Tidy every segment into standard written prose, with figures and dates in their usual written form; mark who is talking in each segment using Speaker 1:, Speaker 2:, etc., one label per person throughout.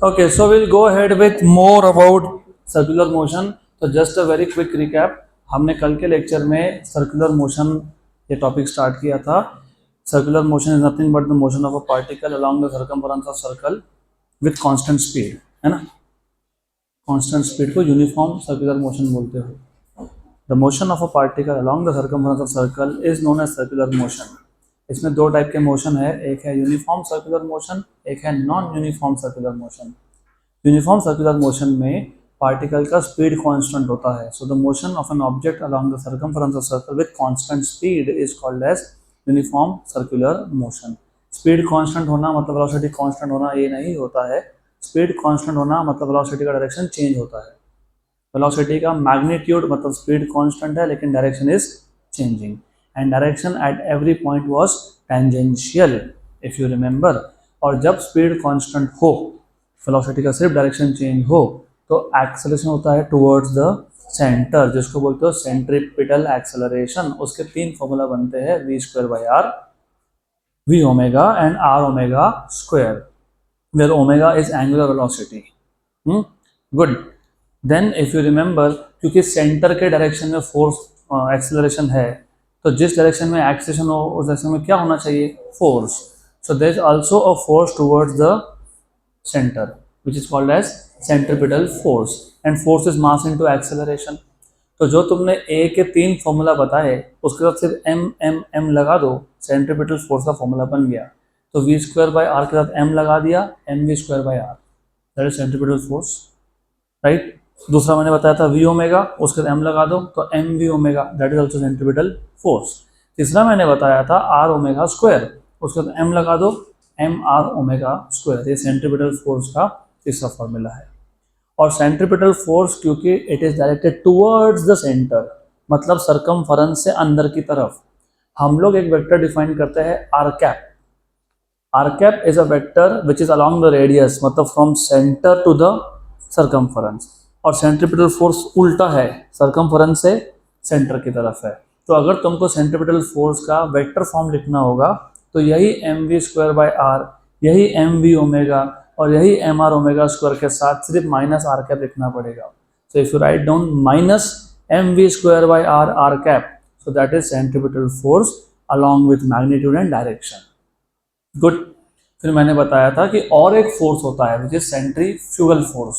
Speaker 1: Okay, so we'll go ahead with more about circular motion. तो just a very quick recap, हमने कल के lecture में circular motion ये टॉपिक स्टार्ट किया था. Circular motion is nothing but the motion of a particle along the circumference of circle with constant speed, है ना. कांस्टेंट स्पीड को यूनिफॉर्म सर्कुलर मोशन बोलते हो. The motion of a particle along the circumference of circle is known as circular motion. इसमें दो type के motion है, एक है यूनिफॉर्म सर्कुलर मोशन, एक है non uniform circular motion. Uniform circular motion में पार्टिकल का स्पीड कांस्टेंट होता है. So the motion of an object along the circumference of circle with constant speed is called as uniform circular motion. Speed constant होना मतलब velocity constant होना ये नहीं होता है. स्पीड कांस्टेंट होना मतलब वेलोसिटी का डायरेक्शन चेंज होता है. वेलोसिटी का मैग्नीट्यूड मतलब स्पीड कांस्टेंट है लेकिन direction is changing, and direction at every point was tangential if you remember. और जब स्पीड कांस्टेंट हो, वेलोसिटी का सिर्फ डायरेक्शन चेंज हो, तो एक्सेलरेशन होता है टुवर्ड्स द सेंटर, जिसको बोलते हो सेंट्रीपिटल एक्सेलरेशन. उसके तीन फॉर्मूला बनते हैं, V square by R, V omega and R omega square, where omega is angular velocity. Good. Then if you remember, क्योंकि सेंटर के डायरेक्शन में फोर्स एक्सेलरेशन है, तो जिस डायरेक्शन में एक्सेलरेशन हो उस डायरेक्शन में क्या होना चाहिए, force. So there is also a force towards the center which is called as centripetal force, and force is mass into acceleration. तो जो तुमने ए के तीन फॉर्मूला बताए उसके साथ सिर्फ एम एम एम लगा दो, सेंट्रीपिटल फोर्स का फॉर्मूला बन गया. तो वी स्क्वायर बाई आर के साथ एम लगा दिया, M we square by R, that is centripetal force, right. दूसरा मैंने बताया था वी ओमेगा, उसके साथ एम लगा दो तो M V omega, that is also centripetal force. तीसरा मैंने बताया था आर ओमेगा स्क्वायर, उसके साथ एम लगा दो, एम आर ओमेगा स्क्वायर. ये सेंट्रीपिटल फोर्स का तीसरा फॉर्मूला है. और सेंट्रीपिटल फोर्स क्योंकि it is directed towards the centre, मतलब सर्कमफरेंस से अंदर की तरफ. हम लोग एक वेक्टर डिफाइन करते हैं R cap. R cap is a vector which is along the radius, मतलब from centre to the circumference. और सेंट्रीपिटल फोर्स उल्टा है, सर्कमफरेंस से सेंटर की तरफ है. तो अगर तुमको सेंट्रीपिटल फोर्स का वेक्टर फॉर्म लिखना होगा तो यही M we square by R, यही एम वी ओमेगा और यही एम आर ओमेगा स्क्वायर के साथ सिर्फ माइनस आर कैप लिखना पड़ेगा. So if you write down minus M we square by R R cap, so that is centripetal force along with magnitude and direction. Good. फिर मैंने बताया था कि और एक फोर्स होता है which is centrifugal force.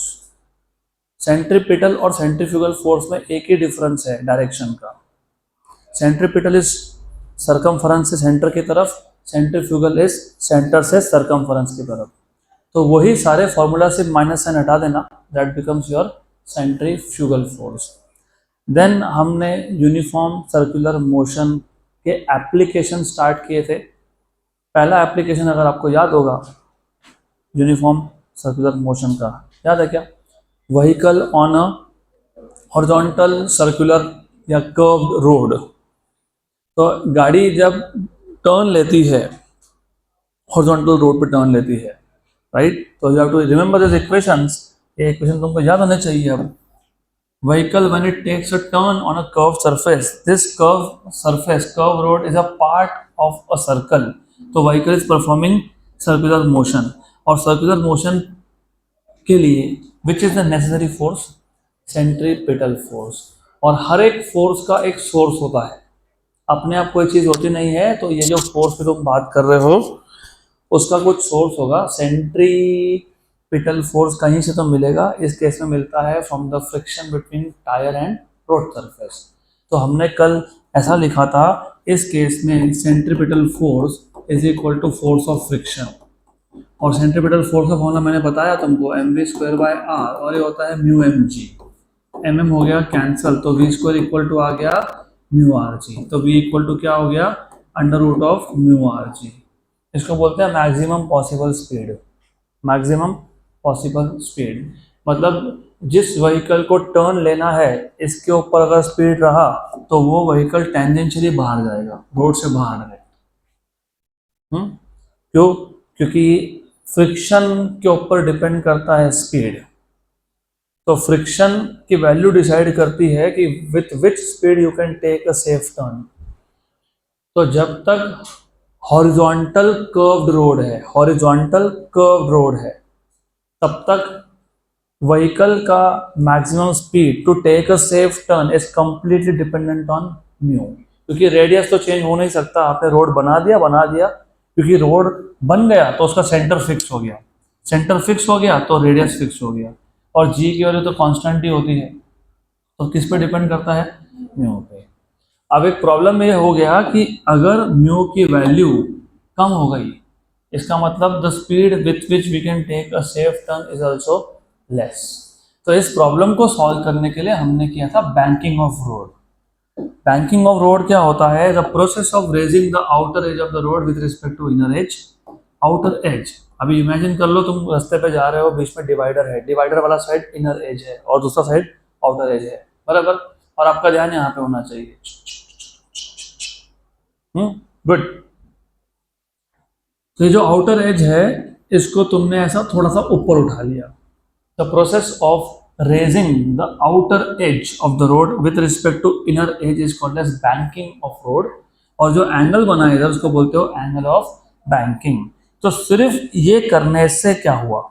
Speaker 1: Centripetal और सेंट्रीफ्यूगल फोर्स में एक ही डिफरेंस है डायरेक्शन का. सेंट्रीपिटल इज सर्कमफरेंस से सेंटर की तरफ, सेंट्रीफ्यूगल इज सेंटर से सर्कमफरेंस की तरफ. तो वही सारे फॉर्मूला से माइनस साइन हटा देना, that becomes your centrifugal force. Then हमने यूनिफॉर्म सर्कुलर मोशन के एप्लीकेशन स्टार्ट किए थे. पहला एप्लीकेशन अगर आपको याद होगा यूनिफॉर्म सर्कुलर मोशन का, याद है क्या, vehicle on a horizontal circular या कर्व्ड रोड. तो गाड़ी जब टर्न लेती है, हॉरिजॉन्टल रोड पे टर्न लेती है, राइट. तो you have to remember this equations. ये इक्वेशन तुमको याद होने चाहिए. अब vehicle when it takes a turn on a curved surface, this curved road is a part of a circle. तो vehicle is performing circular motion, और circular motion के लिए which is the necessary force, centripetal force. और हर एक force का एक source होता है, अपने आप कोई चीज होती नहीं है. तो ये जो फोर्स पे तुम बात कर रहे हो उसका कुछ सोर्स होगा. सेंट्रीपिटल फोर्स कहीं से तो मिलेगा. इस केस में मिलता है from the friction between tyre and road surface. तो हमने कल ऐसा लिखा था, इस केस में centripetal force is equal to force of friction. और सेंट्रीपिटल फोर्स का फॉर्मूला मैंने बताया तुमको, M we square by R, और ये होता है म्यू एम जी. एम एम हो गया कैंसल, तो वी स्क्वायर इक्वल टू आ गया म्यू आर जी. तो वी इक्वल टू क्या हो गया, under root of mu R G. इसको बोलते हैं maximum possible speed. Maximum possible speed मतलब जिस व्हीकल को टर्न लेना है इसके ऊपर अगर स्पीड रहा तो वो व्हीकल टेंजेंशियली बाहर जाएगा, रोड से बाहर है. क्यों? क्योंकि फ्रिक्शन के ऊपर डिपेंड करता है स्पीड. तो फ्रिक्शन की वैल्यू डिसाइड करती है कि with which speed you can take a safe turn. तो जब तक हॉरिजॉन्टल कर्व्ड रोड है, हॉरिजॉन्टल कर्व्ड रोड है, तब तक व्हीकल का maximum speed to take a safe turn is completely dependent on mu, क्योंकि रेडियस तो चेंज हो नहीं सकता, आपने रोड बना दिया, क्योंकि रोड बन गया तो उसका सेंटर फिक्स हो गया, सेंटर फिक्स हो गया तो रेडियस फिक्स हो गया, और जी की वैल्यू तो कांस्टेंट ही होती है, तो किस पे डिपेंड करता है, म्यू पे। अब एक प्रॉब्लम ये हो गया कि अगर म्यू की वैल्यू कम हो गई, इसका मतलब the speed with which we can take a safe turn is also less. तो इस प्रॉब्लम को सॉल्व करने के लिए हमने किया था banking of road. Banking of road क्या होता है, the process of raising the outer edge of the road with respect to inner edge. Outer edge, अभी इमेजिन कर लो तुम रास्ते पे जा रहे हो, बीच में डिवाइडर है, डिवाइडर वाला साइड इनर एज है और दूसरा साइड आउटर एज है, बराबर, और आपका ध्यान यहाँ पे होना चाहिए। गुड। तो ये जो आउटर एज है, इसको तुमने ऐसा थोड़ा सा ऊपर उठा लिया। The process of raising the outer edge of the road with respect to inner edge is called as banking of road, और जो एंगल बना है इधर उसको बोलते हो एंगल ऑफ बैंकिंग। तो सिर्फ ये करने से क्या हुआ,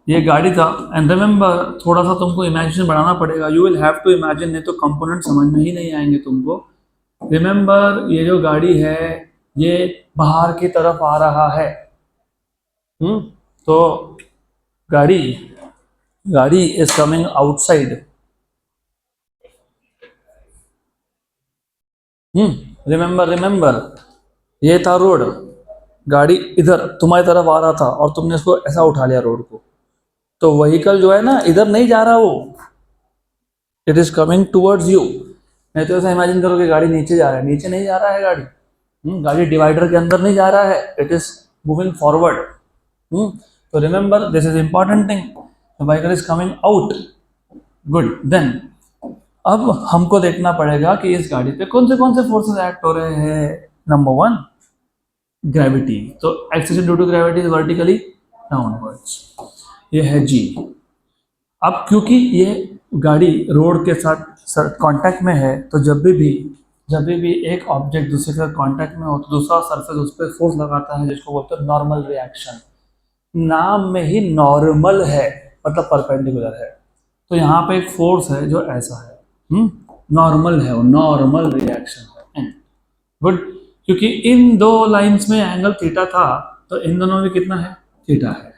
Speaker 1: ये गाड़ी था, एंड रिमेंबर थोड़ा सा तुमको इमेजिनेशन बढ़ाना पड़ेगा, you will have to imagine, नहीं तो कंपोनेंट समझ में ही नहीं आएंगे तुमको। रिमेंबर ये जो गाड़ी है ये बाहर की तरफ आ रहा है, तो गाड़ी इज कमिंग आउटसाइड। रिमेंबर ये था रोड, गाड़ी इधर तुम्हारी तरफ आ रहा था और तुमने इसको ऐसा उठा लिया रोड को, तो व्हीकल जो है ना इधर नहीं जा रहा, वो it is coming towards you. नहीं तो ऐसा इमेजिन करो कि गाड़ी नीचे जा रहा है, नीचे नहीं जा रहा है गाड़ी, गाड़ी डिवाइडर के अंदर नहीं जा रहा है, इट इज मूविंग फॉरवर्ड। तो remember this is important thing, vehicle is coming out. Good, then अब हमको देखना पड़ेगा कि इस गाड़ी पे कौन से फोर्सेस एक्ट हो रहे हैं। नंबर वन, ग्रेविटी, तो acceleration due to gravity is vertically downwards, ये है जी। अब क्योंकि ये गाड़ी रोड के साथ कांटेक्ट में है, तो जब भी एक ऑब्जेक्ट दूसरे के साथ कांटेक्ट में हो तो दूसरा सरफेस उस पर फोर्स लगाता है, जिसको बोलते हैं नॉर्मल रिएक्शन। नाम में ही नॉर्मल है, मतलब परपेंडिकुलर है, तो यहाँ पे एक फोर्स है जो ऐसा है, नॉर्मल है, वो नॉर्मल रिएक्शन है। गुड, क्योंकि इन दो लाइंस में एंगल थीटा था, तो इन दोनों में कितना है, थीटा है।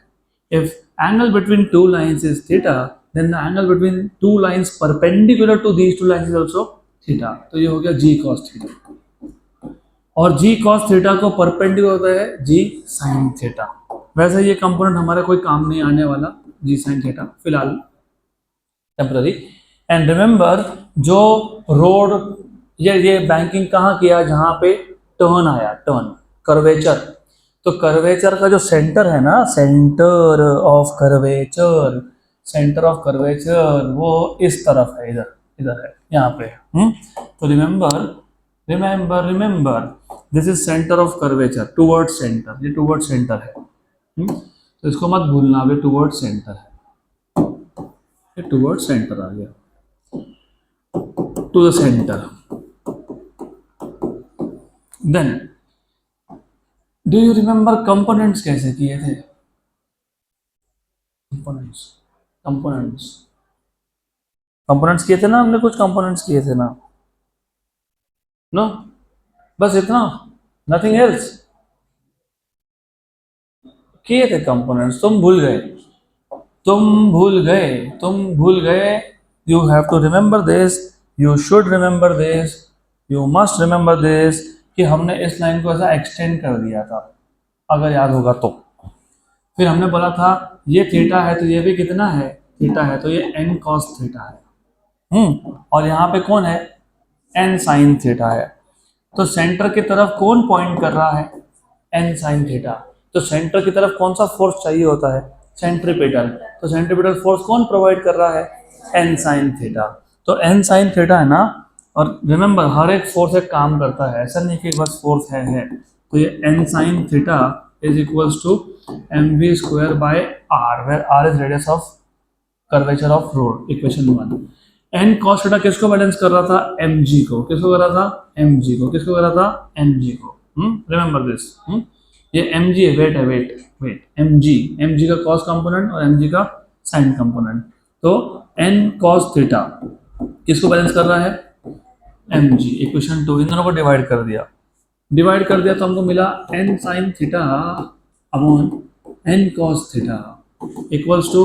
Speaker 1: If angle between two lines is theta, then the angle between two lines perpendicular to these two lines is also theta, तो ये हो गया जी कॉस थीटा, और जी कॉस थीटा को परपेंडिकुलर होता है जी साइन थीटा। वैसे ये कंपोनेंट हमारा कोई काम नहीं आने वाला, जी साइन थीटा फिलहाल टेम्पररी। एंड रिमेंबर जो रोड, ये बैंकिंग कहाँ किया, जहाँ पे टर्न आया, टर्न कर्वेचर, तो कर्वेचर का जो सेंटर है ना, सेंटर ऑफ कर्वेचर वो इस तरफ है, इधर है, यहाँ पे। तो remember this is centre of curvature, toward centre, ये टुवर्ड सेंटर है। तो इसको मत भूलना, अभी टुवर्ड सेंटर है, ये टुवर्ड सेंटर आ गया, to the centre. Then do you remember components कैसे किए थे, कंपोनेंट्स किए थे ना हमने, कुछ कंपोनेंट्स किए थे ना, नो, बस इतना, नथिंग एल्स किए थे कंपोनेंट्स, तुम भूल गए। You have to remember this, you should remember this, you must remember this, कि हमने इस लाइन को ऐसा एक्सटेंड कर दिया था, अगर याद होगा तो। फिर हमने बोला था ये थीटा है तो ये भी कितना है, थीटा है, तो ये n cos थीटा है। और यहाँ पे कौन है, n sin थीटा है। तो सेंटर की तरफ कौन पॉइंट कर रहा है, n sin थीटा। तो सेंटर की तरफ कौन सा फोर्स चाहिए होता है, सेंट्रीपिटल। तो सेंट्रीपिटल फोर्स कौन प्रोवाइड कर रहा है, n sin थीटा। तो n sin थीटा है ना, और रिमेंबर हर एक फोर्स एक काम करता है, ऐसा नहीं कि बस फोर्स है। तो ये n sin theta is equals to mv square by r, where r is radius of curvature of road, equation 1। n cos theta किसको बैलेंस कर रहा था, mg को, किसको कर रहा था, mg को, किसको कर रहा था, mg को। Remember this. ये एम जी है, वेट एम जी का कॉस कंपोनेंट और एम जी का साइन कंपोनेंट। तो एन कॉस थीटा किसको बैलेंस कर रहा है, एम जी। इक्वेशन 2 इन दोनों को डिवाइड कर दिया तो हमको मिला N sine theta upon N cos theta equals to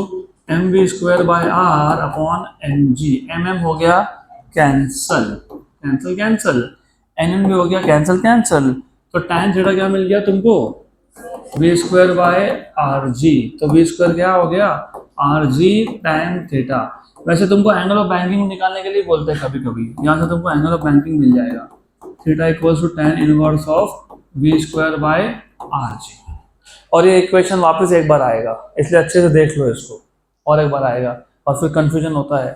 Speaker 1: M we square by are upon M G. M M हो गया कैंसल, एन एन भी हो गया कैंसल। तो tan थीटा क्या मिल गया तुमको, V square by R G. तो वी स्क्वायर क्या हो गया, आर जी tan थीटा। वैसे तुमको एंगल ऑफ बैंकिंग निकालने के लिए बोलते हैं कभी कभी, यहाँ से तुमको एंगल ऑफ बैंकिंग मिल जाएगा, theta equals to tan inverse of V square by are G. और ये इक्वेशन वापस एक बार आएगा, इसलिए अच्छे से देख लो इसको, और एक बार आएगा और फिर कंफ्यूजन होता है।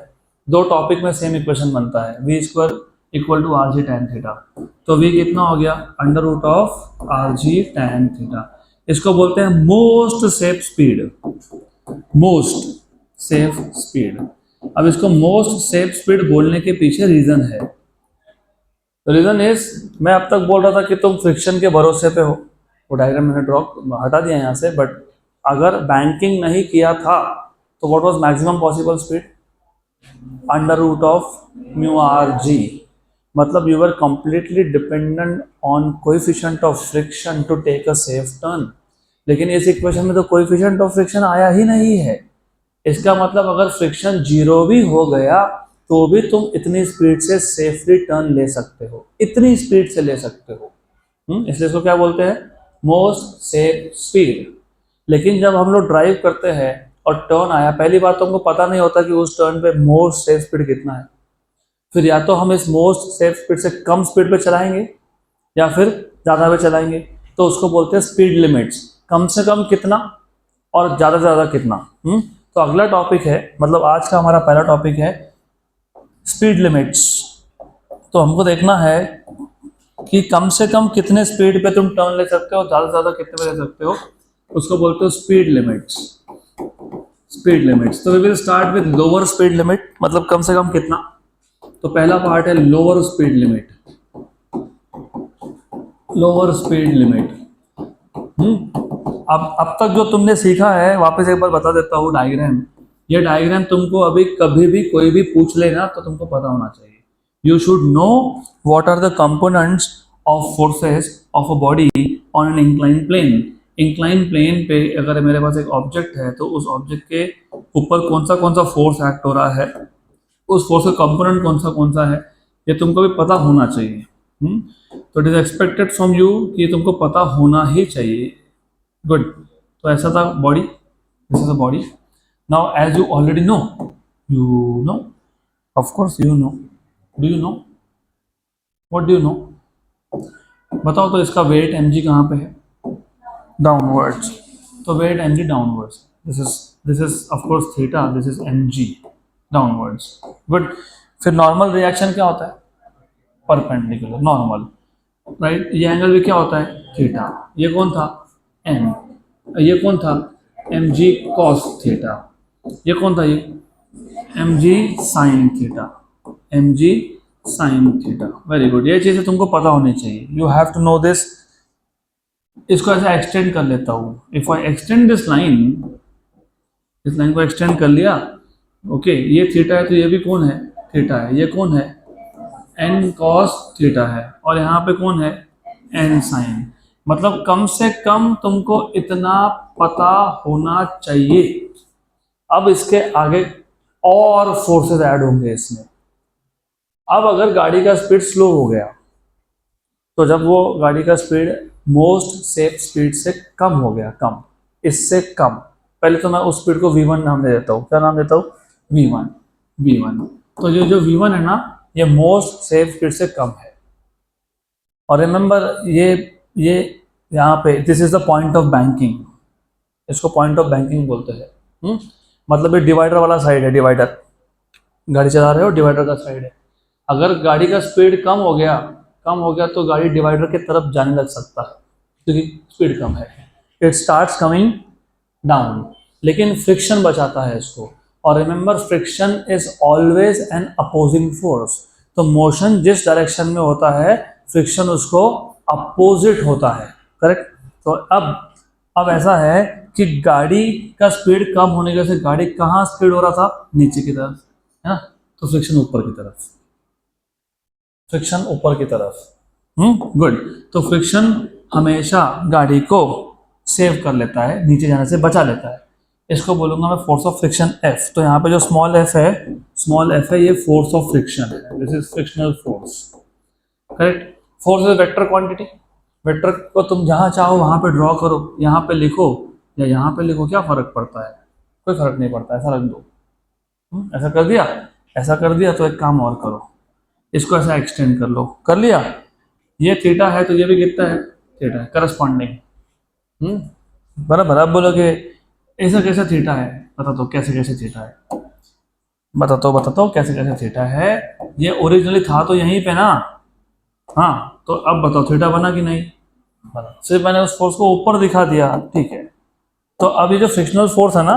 Speaker 1: दो टॉपिक में सेम इक्वेशन बनता है, we square equal to are G tan theta. तो वी कितना हो गया, under root of are G tan theta. इसको बोलते हैं मोस्ट सेफ स्पीड। अब इसको मोस्ट सेफ स्पीड बोलने के पीछे रीजन है। रीजन इज, मैं अब तक बोल रहा था कि तुम फ्रिक्शन के भरोसे पे हो, वो डायग्राम मैंने ड्रॉ हटा दिया यहाँ से, बट अगर बैंकिंग नहीं किया था तो what was maximum possible speed, under root of mu R g. मतलब you are completely dependent on coefficient of friction to take a safe turn. लेकिन इस इक्वेशन में तो कोएफिशिएंट ऑफ फ्रिक्शन आया ही नहीं है। इसका मतलब अगर फ्रिक्शन जीरो भी हो गया तो भी तुम इतनी स्पीड से सेफली टर्न ले सकते हो, इतनी स्पीड से ले सकते हो। इसलिए इसको क्या बोलते हैं, मोस्ट सेफ स्पीड। लेकिन जब हम लोग ड्राइव करते हैं और टर्न आया, पहली बात तो हमको पता नहीं होता कि उस टर्न पे मोस्ट सेफ स्पीड कितना है। फिर या तो हम इस मोस्ट सेफ स्पीड से कम स्पीड पे चलाएंगे या फिर ज़्यादा पे चलाएंगे, तो उसको बोलते हैं स्पीड लिमिट्स। कम से कम कितना और ज़्यादा से ज़्यादा कितना। तो अगला टॉपिक है, मतलब आज का हमारा पहला टॉपिक है स्पीड लिमिट्स। तो हमको देखना है कि कम से कम कितने स्पीड पे तुम टर्न ले सकते हो, ज़्यादा से ज़्यादा कितने पे ले सकते हो, उसको बोलते हो स्पीड लिमिट्स। तो we will start with lower speed limit, मतलब कम से कम कितना। तो पहला पार्ट है लोअर स्पीड लिमिट। अब तक जो तुमने सीखा है, वापस एक बार बता देता हूँ डायग्राम। ये डायग्राम तुमको अभी कभी भी कोई भी पूछ लेना तो तुमको पता होना चाहिए। You should know what are the components of forces of a body on an inclined plane. Incline plane पे अगर मेरे पास एक ऑब्जेक्ट है तो उस ऑब्जेक्ट के ऊपर कौन सा फोर्स एक्ट हो रहा है, उस फोर्स का कंपोनेंट कौन सा है, ये तुमको भी पता होना चाहिए। तो it is expected from you कि तुमको पता होना ही चाहिए। गुड। तो ऐसा था body, this is a body. Now as you already know, of course you know, do you know, what do you know, बताओ। तो इसका वेट mg कहाँ पे है, डाउनवर्ड्स। तो weight mg downwards, this is of course theta, this is mg downwards. Good. फिर normal reaction क्या होता है, परपेंडिकुलर नॉर्मल, राइट। ये एंगल भी क्या होता है, थीटा। ये कौन था, m, ये कौन था, mg cos थीटा। ये कौन था, ये mg sin theta, mg sin theta. Very good. ये चीज़ें तुमको पता होनी चाहिए, you have to know this. इसको ऐसा एक्सटेंड कर लेता हूँ, if I extend this line, इस लाइन को एक्सटेंड कर लिया, ओके। ये थीटा है तो ये भी कौन है, थीटा है। ये कौन है, n cos थीटा है। और यहाँ पे कौन है, n sin। मतलब कम से कम तुमको इतना पता होना चाहिए। अब इसके आगे और फोर्सेस ऐड होंगे इसमें। अब अगर गाड़ी का स्पीड स्लो हो गया तो जब वो गाड़ी का स्पीड मोस्ट सेफ स्पीड से कम हो गया, कम, इससे कम, पहले तो मैं उस स्पीड को v1 नाम दे देता हूँ। क्या नाम देता हूँ, v1। तो ये जो v1 है ना, ये मोस्ट सेफ स्पीड से कम है। और रिमेंबर ये यहाँ पे this is the point of banking, इसको पॉइंट ऑफ बैंकिंग बोलते हैं। मतलब ये डिवाइडर वाला साइड है, डिवाइडर, गाड़ी चला रहे हो डिवाइडर का साइड है। अगर गाड़ी का स्पीड कम हो गया तो गाड़ी डिवाइडर के तरफ जाने लग सकता है क्योंकि स्पीड कम है, इट स्टार्ट्स कमिंग डाउन। लेकिन फ्रिक्शन बचाता है इसको। और remember, friction is always an opposing force. तो मोशन जिस डायरेक्शन में होता है, फ्रिक्शन उसको अपोजिट होता है, करेक्ट। तो अब ऐसा है कि गाड़ी का स्पीड कम होने की वजह से गाड़ी कहाँ स्पीड हो रहा था, नीचे की तरफ, है ना, तो फ्रिक्शन ऊपर की तरफ, फ्रिक्शन ऊपर की तरफ। गुड। तो फ्रिक्शन हमेशा गाड़ी को सेव कर लेता है, नीचे जाने से बचा लेता है। इसको बोलूंगा मैं फोर्स ऑफ फ्रिक्शन एफ। तो यहाँ पे जो स्मॉल एफ है ये फोर्स ऑफ फ्रिक्शन है, this is frictional force, correct. Force is vector quantity, vector को तुम जहाँ चाहो वहाँ पे ड्रॉ करो, यहाँ पे लिखो या यहाँ पे लिखो, क्या फर्क पड़ता है, कोई फर्क नहीं पड़ता, ऐसा रख दो। ऐसा कर दिया, ऐसा कर दिया, तो एक काम और करो, इसको ऐसा एक्सटेंड कर लो, कर लिया। ये थीटा है तो ये भी कितना है, थीटा है, करस्पॉन्डिंग। बराबर। अब बोलोगे ऐसा कैसे थीटा है, बता दो कैसे कैसे थीटा है, बताता हूँ कैसे कैसे थीटा है। ये ओरिजिनली था तो यहीं पे ना, हाँ, तो अब बताओ थीटा बना कि नहीं बना, सिर्फ मैंने उस फोर्स को ऊपर दिखा दिया, ठीक है। तो अब ये जो फ्रिक्शनल फोर्स है ना,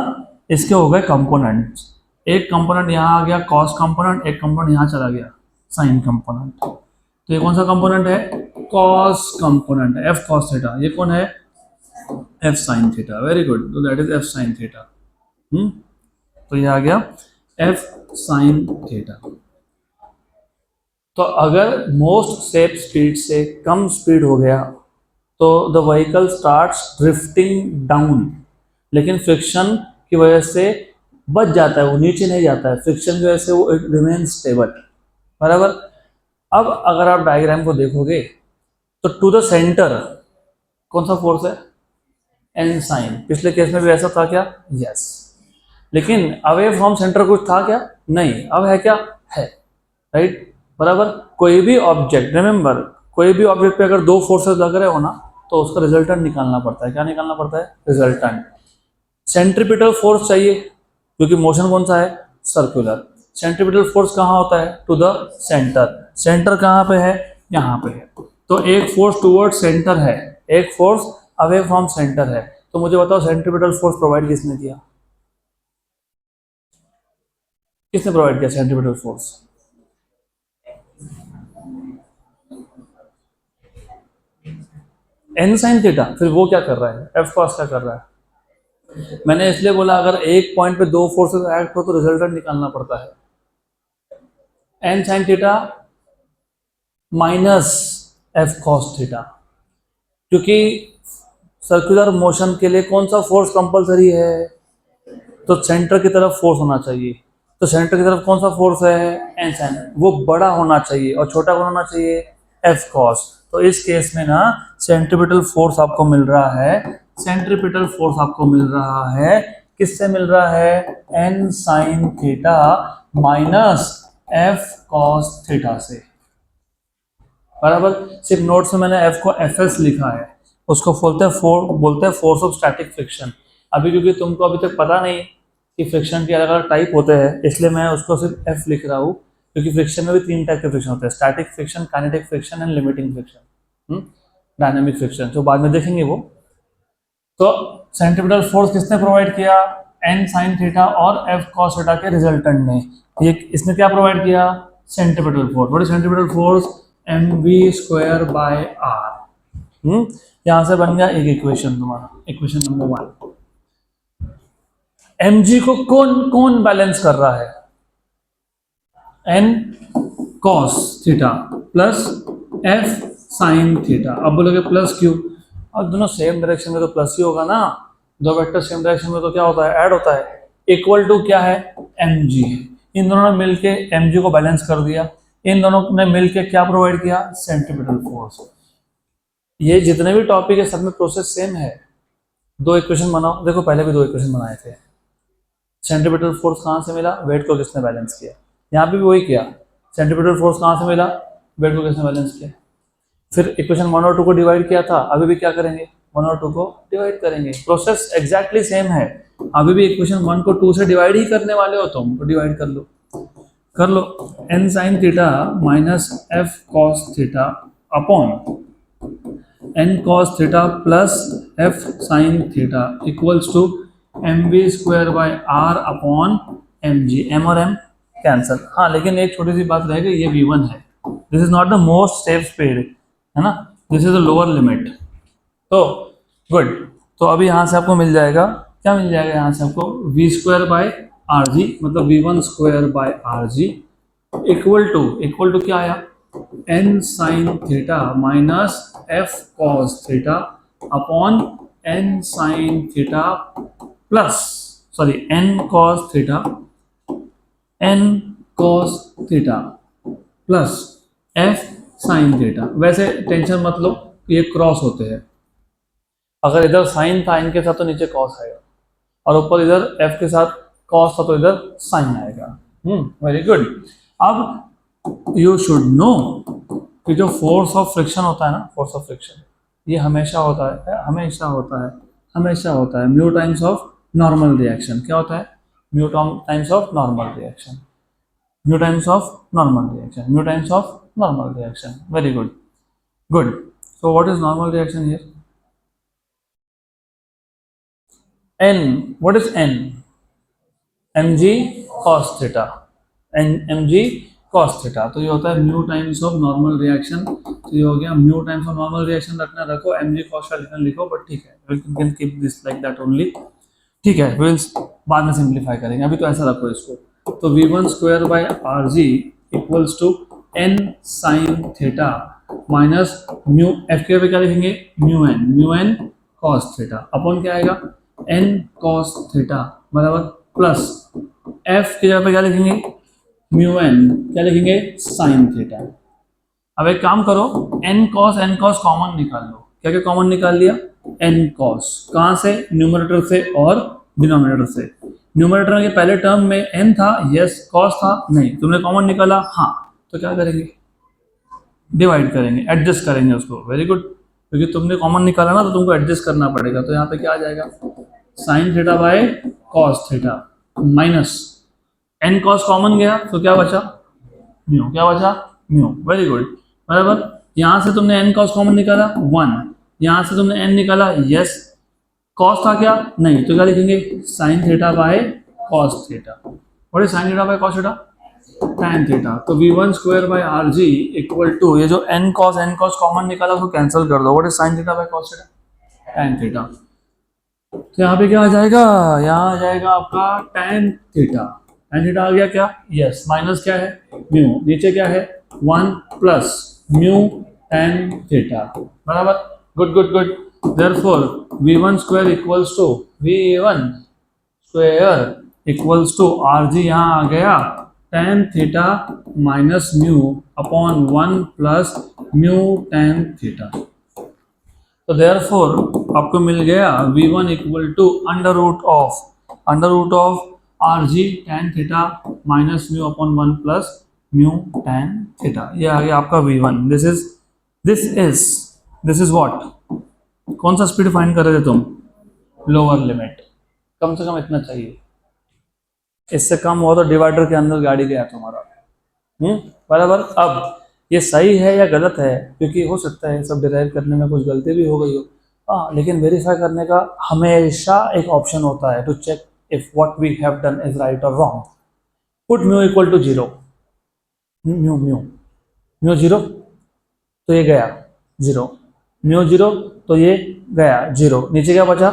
Speaker 1: इसके हो गए कंपोनेंट्स। एक कंपोनेंट यहाँ आ गया कॉस कंपोनेंट, एक कंपोनेंट यहाँ चला गया साइन कंपोनेंट। तो ये कौन सा कंपोनेंट है, cos component, F cos theta. ये कौन है, F sine theta, very good, तो that is F sine theta. तो ये आ गया एफ साइन थीटा। तो अगर मोस्ट सेफ स्पीड से कम स्पीड हो गया तो the vehicle starts drifting down, लेकिन फ्रिक्शन की वजह से बच जाता है, वो नीचे नहीं जाता है, फ्रिक्शन की वजह से वो इट रिमेन स्टेबल, बराबर। अब अगर आप डायग्राम को देखोगे तो टू द सेंटर कौन सा फोर्स है, एन साइन। पिछले केस में भी ऐसा था क्या, यस। लेकिन अवे फ्रॉम सेंटर कुछ था क्या, नहीं। अब है क्या, है, राइट, बराबर। कोई भी ऑब्जेक्ट, रिमेंबर, कोई भी ऑब्जेक्ट पे अगर दो फोर्सेस लग रहे हो ना, तो उसका रिजल्टेंट निकालना पड़ता है। क्या निकालना पड़ता है, रिजल्टेंट। सेंट्रीपिटल फोर्स चाहिए क्योंकि मोशन कौन सा है, सर्कुलर। सेंट्रीपिटल फोर्स कहाँ होता है, टू द सेंटर। सेंटर कहाँ पे है, यहाँ पे है। तो एक फोर्स टुवर्ड सेंटर है, एक फोर्स अवे फ्रॉम सेंटर है। तो मुझे बताओ सेंट्रीपिटल फोर्स प्रोवाइड किसने किया, किसने प्रोवाइड किया centripetal force, N sine theta. फिर वो क्या कर रहा है, एफ कॉस क्या कर रहा है। मैंने इसलिए बोला अगर एक पॉइंट पे दो फोर्सेस एक्ट हो तो रिजल्टेंट निकालना पड़ता है, N sine theta minus F cos theta. क्योंकि सर्कुलर मोशन के लिए कौन सा फोर्स कंपलसरी है, तो सेंटर की तरफ फोर्स होना चाहिए। तो सेंटर की तरफ कौन सा फोर्स है, एन साइन, वो बड़ा होना चाहिए और छोटा कौन होना चाहिए, एफ कॉस। तो इस केस में ना सेंट्रीपिटल फोर्स आपको मिल रहा है, सेंट्रीपिटल फोर्स आपको मिल रहा है, किससे मिल रहा है, N sine theta minus F cos theta से, बराबर। सिर्फ नोट्स में मैंने एफ को एफ एस लिखा है, उसको बोलते हैं फोर्स ऑफ स्टैटिक फ्रिक्शन। अभी क्योंकि तुमको अभी तक पता नहीं कि फ्रिक्शन के अलग अलग टाइप होते हैं, इसलिए मैं उसको सिर्फ एफ लिख रहा हूँ। क्योंकि फ्रिक्शन में भी तीन टाइप के फ्रिक्शन होते हैं, static friction, kinetic friction and limiting friction, dynamic friction, जो बाद में देखेंगे वो। तो सेंट्रीपिटल फोर्स किसने प्रोवाइड किया, एन साइन थीटा और एफ कॉस थीटा के रिजल्टेंट ने। ये इसने क्या प्रोवाइड किया, centripetal force. What is centripetal force, M we square by R. यहां से बन गया एक इक्वेशन तुम्हारा, इक्वेशन नंबर 1। एम जी को कौन कौन बैलेंस कर रहा है, N cos theta plus F sine theta. अब बोलोगे प्लस क्यों, अब दोनों सेम डायरेक्शन में तो प्लस ही होगा ना, दो वेक्टर सेम डायरेक्शन में तो क्या होता है, ऐड होता है। इक्वल टू क्या है, एम जी है। इन दोनों ने मिलके एम जी को बैलेंस कर दिया, इन दोनों ने मिलके क्या प्रोवाइड किया, सेंट्रीपिटल फोर्स। ये जितने भी टॉपिक है सब में प्रोसेस सेम है। दो इक्वेशन बनाओ, देखो पहले भी दो इक्वेशन बनाए थे। सेंट्रीपिटल फोर्स कहाँ से मिला, वेट को किसने बैलेंस किया, यहाँ पे भी वही किया। सेंट्रीपिटल फोर्स कहाँ से मिला, वेट को किसने बैलेंस किया। फिर इक्वेशन 1 और 2 को डिवाइड किया था, अभी भी क्या करेंगे, 1 और 2 को डिवाइड करेंगे। प्रोसेस एग्जैक्टली सेम है, अभी भी इक्वेशन 1 को 2 से डिवाइड ही करने वाले हो तुम, तो डिवाइड कर लो, कर लो। N sine theta minus F cos theta upon N cos theta plus F sine theta equals to M we square by are upon M G. M और एम कैंसल। हाँ, लेकिन एक छोटी सी बात रहेगी, ये V1 है, this is not the most safe speed, है ना, this is the lower limit. तो गुड। तो अभी यहाँ से आपको मिल जाएगा, क्या मिल जाएगा यहाँ से आपको, V square by are g, मतलब V one square by are g equal to क्या आया, N sine theta minus F cos theta upon N sine theta plus, sorry N cos theta, N cos theta plus F sine theta. वैसे tension मत लो, ये cross होते हैं, अगर इधर साइन था इनके साथ तो नीचे कॉस आएगा, और ऊपर इधर एफ के साथ कॉस था तो इधर साइन आएगा। Very good. अब यू शुड नो कि जो फोर्स ऑफ फ्रिक्शन होता है ना, फोर्स ऑफ फ्रिक्शन ये हमेशा होता है, हमेशा होता है mu times of normal reaction. क्या होता है, mu times of normal reaction, mu times of normal reaction, mu times of normal reaction. Very good, good. So what is normal reaction here? n, what is n? mg cos theta, n mg cos theta। तो ये होता है mu times of normal reaction. तो ये हो गया mu times of normal reaction, रखना रखो, mg cos का लिखना लिखो, बट ठीक है, we can keep this like that only. ठीक है, विल बाद में सिंप्लीफाई करेंगे, अभी तो ऐसा रखो इसको। तो V one square by R ji equals to N sine theta minus mu, F के पे क्या लिखेंगे, mu N cos theta upon क्या आएगा, एन कॉस थीटा बराबर प्लस एफ की जगह पे क्या लिखेंगे, म्यू एन, क्या लिखेंगे, साइन थीटा। अब एक काम करो, एन कॉस कॉमन निकाल लो। क्या क्या कॉमन निकाल लिया, एन कॉस, कहाँ से, न्यूमरेटर से और डिनोमिनेटर से। न्यूमरेटर के पहले टर्म में एन था, यस, कॉस था, नहीं, तुमने कॉमन निकाला, हाँ, तो क्या करेंगे, डिवाइड करेंगे, एडजस्ट करेंगे उसको। वेरी गुड, क्योंकि तुमने कॉमन निकाला ना तो तुमको एडजस्ट करना पड़ेगा। तो यहाँ पे क्या आ जाएगा, sine theta by cos theta minus N cos common गया तो क्या बचा, म्यू, क्या बचा, म्यू। वेरी गुड, बराबर। यहां से तुमने एन कॉस कॉमन निकाला 1, यहां से तुमने एन निकाला, यस, कॉस था क्या, नहीं, तो क्या लिखेंगे, sine theta by cos theta. What is sine theta by cos theta, tan theta. तो V one square by are g equal to, ये जो एन कॉस कॉमन निकाला उसको कैंसिल कर दो, what is sine theta by cos theta, tan theta. तो यहाँ पे क्या आ जाएगा, यहाँ आ जाएगा आपका tan थीटा, tan थीटा आ गया क्या, यस, माइनस क्या है, म्यू, नीचे क्या है 1 प्लस म्यू tan थीटा बराबर। Good good good. Therefore v1 square equals to v1 square equals to are G, यहाँ आ गया tan theta minus mu upon 1 plus mu tan theta. तो देयरफॉर आपको मिल गया v1 equal to under root of R G tan theta minus mu upon 1 plus mu tan theta. ये आ गया आपका v1। दिस इज व्हाट, कौन सा स्पीड फाइंड कर रहे थे तुम, लोअर लिमिट। कम से कम इतना चाहिए, इससे कम हुआ तो डिवाइडर के अंदर गाड़ी गया तुम्हारा। बराबर। अब ये सही है या गलत है, क्योंकि हो सकता है सब डिराइव करने में कुछ गलती भी हो गई हो, हाँ, लेकिन वेरीफाई करने का हमेशा एक ऑप्शन होता है, to check if what we have done is right और wrong. Put mu equal to 0, mu 0 तो ये गया 0, म्यू 0 तो ये गया 0, नीचे क्या बचा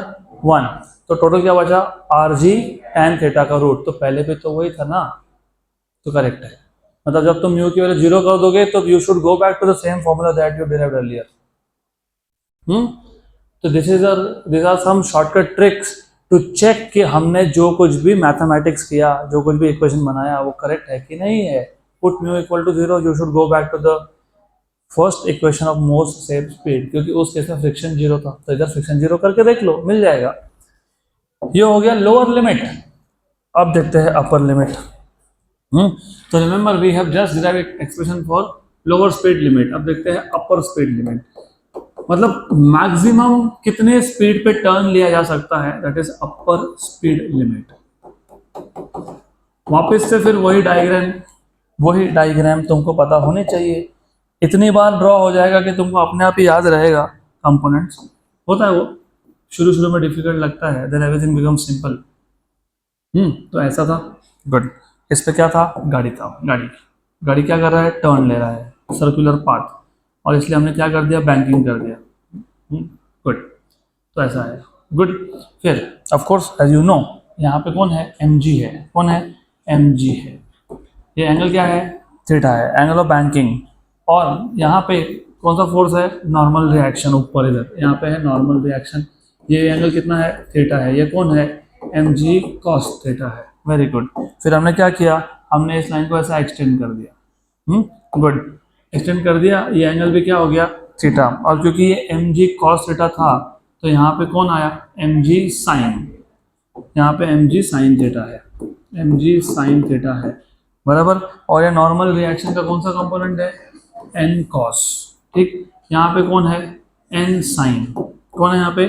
Speaker 1: 1, तो टोटल क्या बचा, आर जी tan थीटा का रूट, तो पहले पे तो वही था ना, तो करेक्ट है। मतलब जब तुम म्यू की वैल्यू 0 कर दोगे तो you should go back to the same formula that you derived earlier. तो this are some shortcut tricks to check कि हमने जो कुछ भी मैथमेटिक्स किया, जो कुछ भी इक्वेशन बनाया, वो करेक्ट है कि नहीं है। Put mu equal to 0, you should go back to the first equation of most safe speed, क्योंकि उस केस में फ्रिक्शन 0 था, तो इधर फ्रिक्शन 0 करके देख लो, मिल जाएगा। ये हो गया लोअर लिमिट। अब देखते हैं अपर लिमिट। तो remember we have just derived expression for lower speed limit. अब देखते हैं अपर स्पीड लिमिट, मतलब मैक्सिमम कितने स्पीड पे टर्न लिया जा सकता है, that is upper speed limit. वापस से फिर वही डायग्राम तुमको पता होने चाहिए। इतनी बार ड्रॉ हो जाएगा कि तुमको अपने आप ही याद रहेगा कंपोनेंट्स। होता है वो, शुरू में डिफिकल्ट लगता है, देन एवरीथिंग बिकम सिंपल। तो ऐसा था। गुड। इस पे क्या था, गाड़ी था, गाड़ी क्या कर रहा है, टर्न ले रहा है, सर्कुलर पाथ, और इसलिए हमने क्या कर दिया, बैंकिंग कर दिया। गुड। तो ऐसा है। गुड। फिर of course as you know यहाँ पे कौन है, mg है। कौन है, mg है। ये एंगल क्या है, थीटा है, एंगल ऑफ बैंकिंग। और यहाँ पे कौन सा फोर्स है, नॉर्मल रिएक्शन ऊपर इधर, यहाँ पे है नॉर्मल रिएक्शन। ये एंगल कितना है, थीटा है। ये कौन है, mg cos थीटा है। Very good. फिर हमने क्या किया, हमने इस लाइन को ऐसा एक्सटेंड कर दिया। गुड, एक्सटेंड कर दिया। ये एंगल भी क्या हो गया, थीटा। और क्योंकि ये mg cos थीटा था तो यहाँ पे कौन आया, mg sin। यहाँ पे mg sin थीटा है, mg sin थीटा है, बराबर। और ये नॉर्मल रिएक्शन का कौन सा कंपोनेंट है, n cos। ठीक, यहाँ पे कौन है, n sin। कौन है यहाँ पे,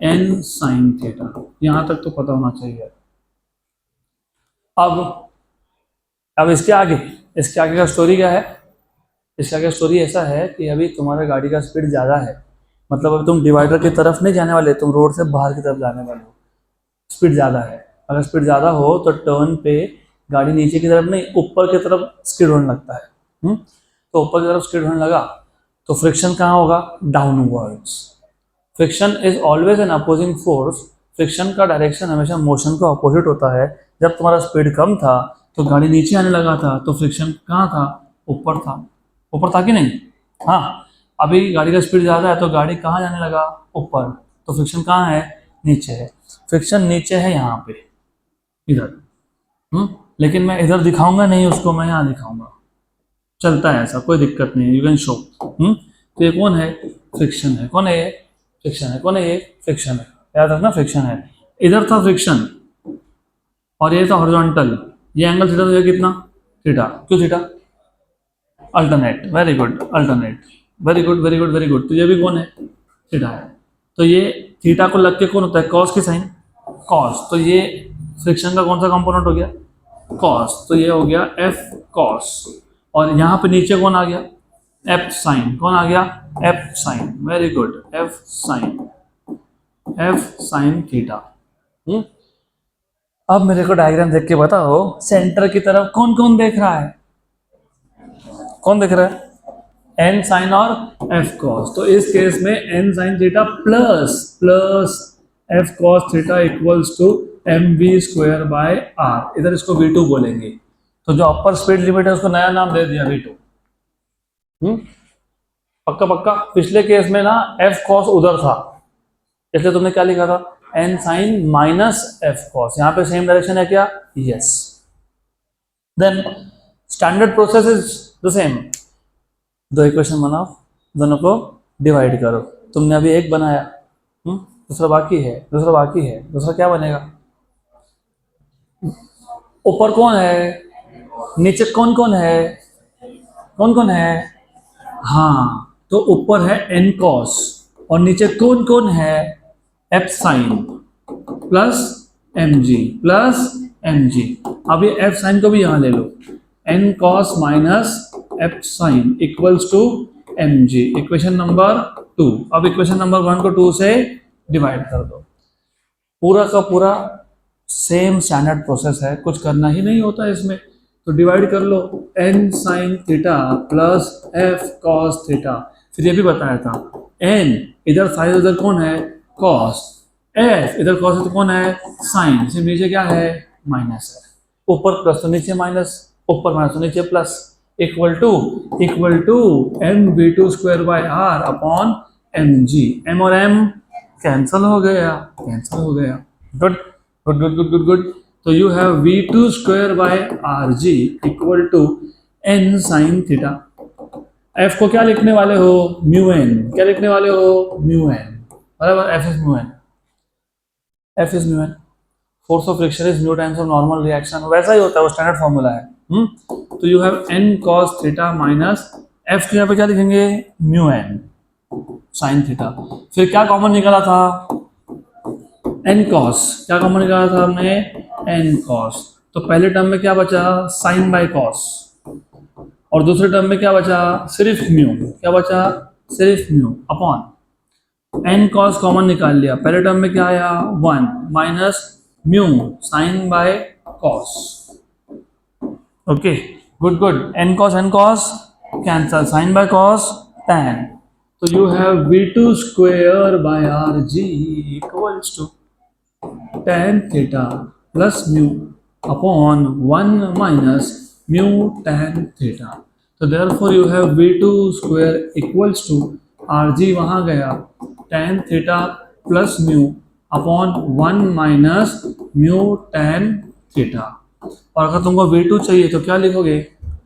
Speaker 1: n sin थीटा। यहाँ तक तो पता होना चाहिए। अब इसके आगे का स्टोरी क्या है। इसके आगे स्टोरी ऐसा है कि अभी तुम्हारा गाड़ी का स्पीड ज़्यादा है, मतलब अभी तुम डिवाइडर की तरफ नहीं जाने वाले, तुम रोड से बाहर की तरफ जाने वाले हो। स्पीड ज़्यादा है, अगर स्पीड ज़्यादा हो तो टर्न पे गाड़ी नीचे की तरफ नहीं ऊपर की तरफ स्किड होने लगता है। तो ऊपर की तरफ स्किड होने लगा तो फ्रिक्शन कहाँ होगा, downwards. Friction is always an opposing force. Friction का डायरेक्शन हमेशा मोशन का अपोजिट होता है। जब तुम्हारा स्पीड कम था तो गाड़ी नीचे आने लगा था, तो फ्रिक्शन कहाँ था, ऊपर था। ऊपर था कि नहीं, हाँ। अभी गाड़ी का स्पीड ज़्यादा है तो गाड़ी कहाँ जाने लगा, ऊपर। तो फ्रिक्शन कहाँ है, नीचे है। फ्रिक्शन नीचे है यहाँ पे, इधर। लेकिन मैं इधर दिखाऊंगा नहीं उसको, मैं यहाँ दिखाऊंगा, चलता है ऐसा, कोई दिक्कत नहीं है, यू कैन शो। तो ये कौन है, फ्रिक्शन है। कौन है ये, फ्रिक्शन है। कौन है ये, फ्रिक्शन है। याद रखना फ्रिक्शन है। इधर था फ्रिक्शन और ये था हॉरिजॉन्टल। ये एंगल थीटा, तो ये कितना, थीटा। क्यों theta, alternate. Very good, alternate. Very good very good very good. तो ये भी कौन है, थीटा है। तो ये थीटा को लग के कौन होता है, कॉस की साइन, कॉस। तो ये फ्रिक्शन का कौन सा कंपोनेंट हो गया, कॉस। तो ये हो गया एफ कॉस। और यहाँ पे नीचे कौन आ गया, एफ साइन। कौन आ गया, F sine. Very good, F sine, F sine theta. अब मेरे को डायग्राम देख के बताओ, सेंटर की तरफ कौन कौन देख रहा है, कौन देख रहा है, एन साइन और एफ कॉस। तो इस केस में N sine theta plus F cos theta equals to M we square by R. इधर इसको V2 बोलेंगे। तो जो अपर स्पीड लिमिट है उसको नया नाम दे दिया V2। पक्का पक्का। पिछले केस में ना एफ कॉस उधर था, इसलिए तुमने क्या लिखा था, N sine minus F cos. यहाँ पे सेम डायरेक्शन है क्या, yes. Then standard process is the same. दो इक्वेशन बनाओ, दोनों को डिवाइड करो। तुमने अभी एक बनाया, दूसरा बाकी है, दूसरा क्या बनेगा, ऊपर कौन है, नीचे कौन कौन है, हाँ। तो ऊपर है एन कॉस और नीचे कौन कौन है, F sine plus M g. अब ये एफ साइन को भी यहां ले लो, N cos minus F sine equals to M g. Equation number 2। अब इक्वेशन नंबर 1 को 2 से डिवाइड कर दो। पूरा का पूरा सेम स्टैंडर्ड प्रोसेस है, कुछ करना ही नहीं होता इसमें। तो डिवाइड कर लो, N sine theta plus F cos theta. फिर ये भी बताया था, एन इधर साइन, इधर कौन है, कॉस। एफ इधर कॉस है तो कौन है, साइन। सिर्फ नीचे क्या है, माइनस है। ऊपर प्लस तो नीचे माइनस, ऊपर माइनस तो नीचे plus. Equal to M V two square by are upon M G. M और एम कैंसल हो गया। Good good good good good good. तो you have v2 square by are g equal to N sine theta. F को क्या लिखने वाले हो, mu N. क्या लिखने वाले हो, म्यू एन, बराबर। F is mu N. Force of friction is mu times of normal reaction. वैसा ही होता है, वो स्टैंडर्ड फॉर्मूला है। तो you have N cos theta minus F के यहाँ पे क्या लिखेंगे, म्यू एन साइन थीटा। फिर क्या कॉमन निकाला था, एन कॉस। क्या कॉमन निकाला था हमने, एन कॉस। तो पहले टर्म में क्या बचा, साइन बाय कॉस। और दूसरे टर्म में क्या बचा, सिर्फ म्यू। क्या बचा, सिर्फ mu upon N cos common निकाल लिया। पहले टर्म में क्या आया, 1 minus mu sine by cos. Okay good good. N cos cancel, sine by cos tan. तो you have v2 square by R G equals to tan theta plus mu upon 1 minus mu tan theta. तो therefore you have v2 square equals to are g वहाँ गया tan theta plus mu upon 1 minus mu tan theta. और अगर तुमको v2 चाहिए तो क्या लिखोगे,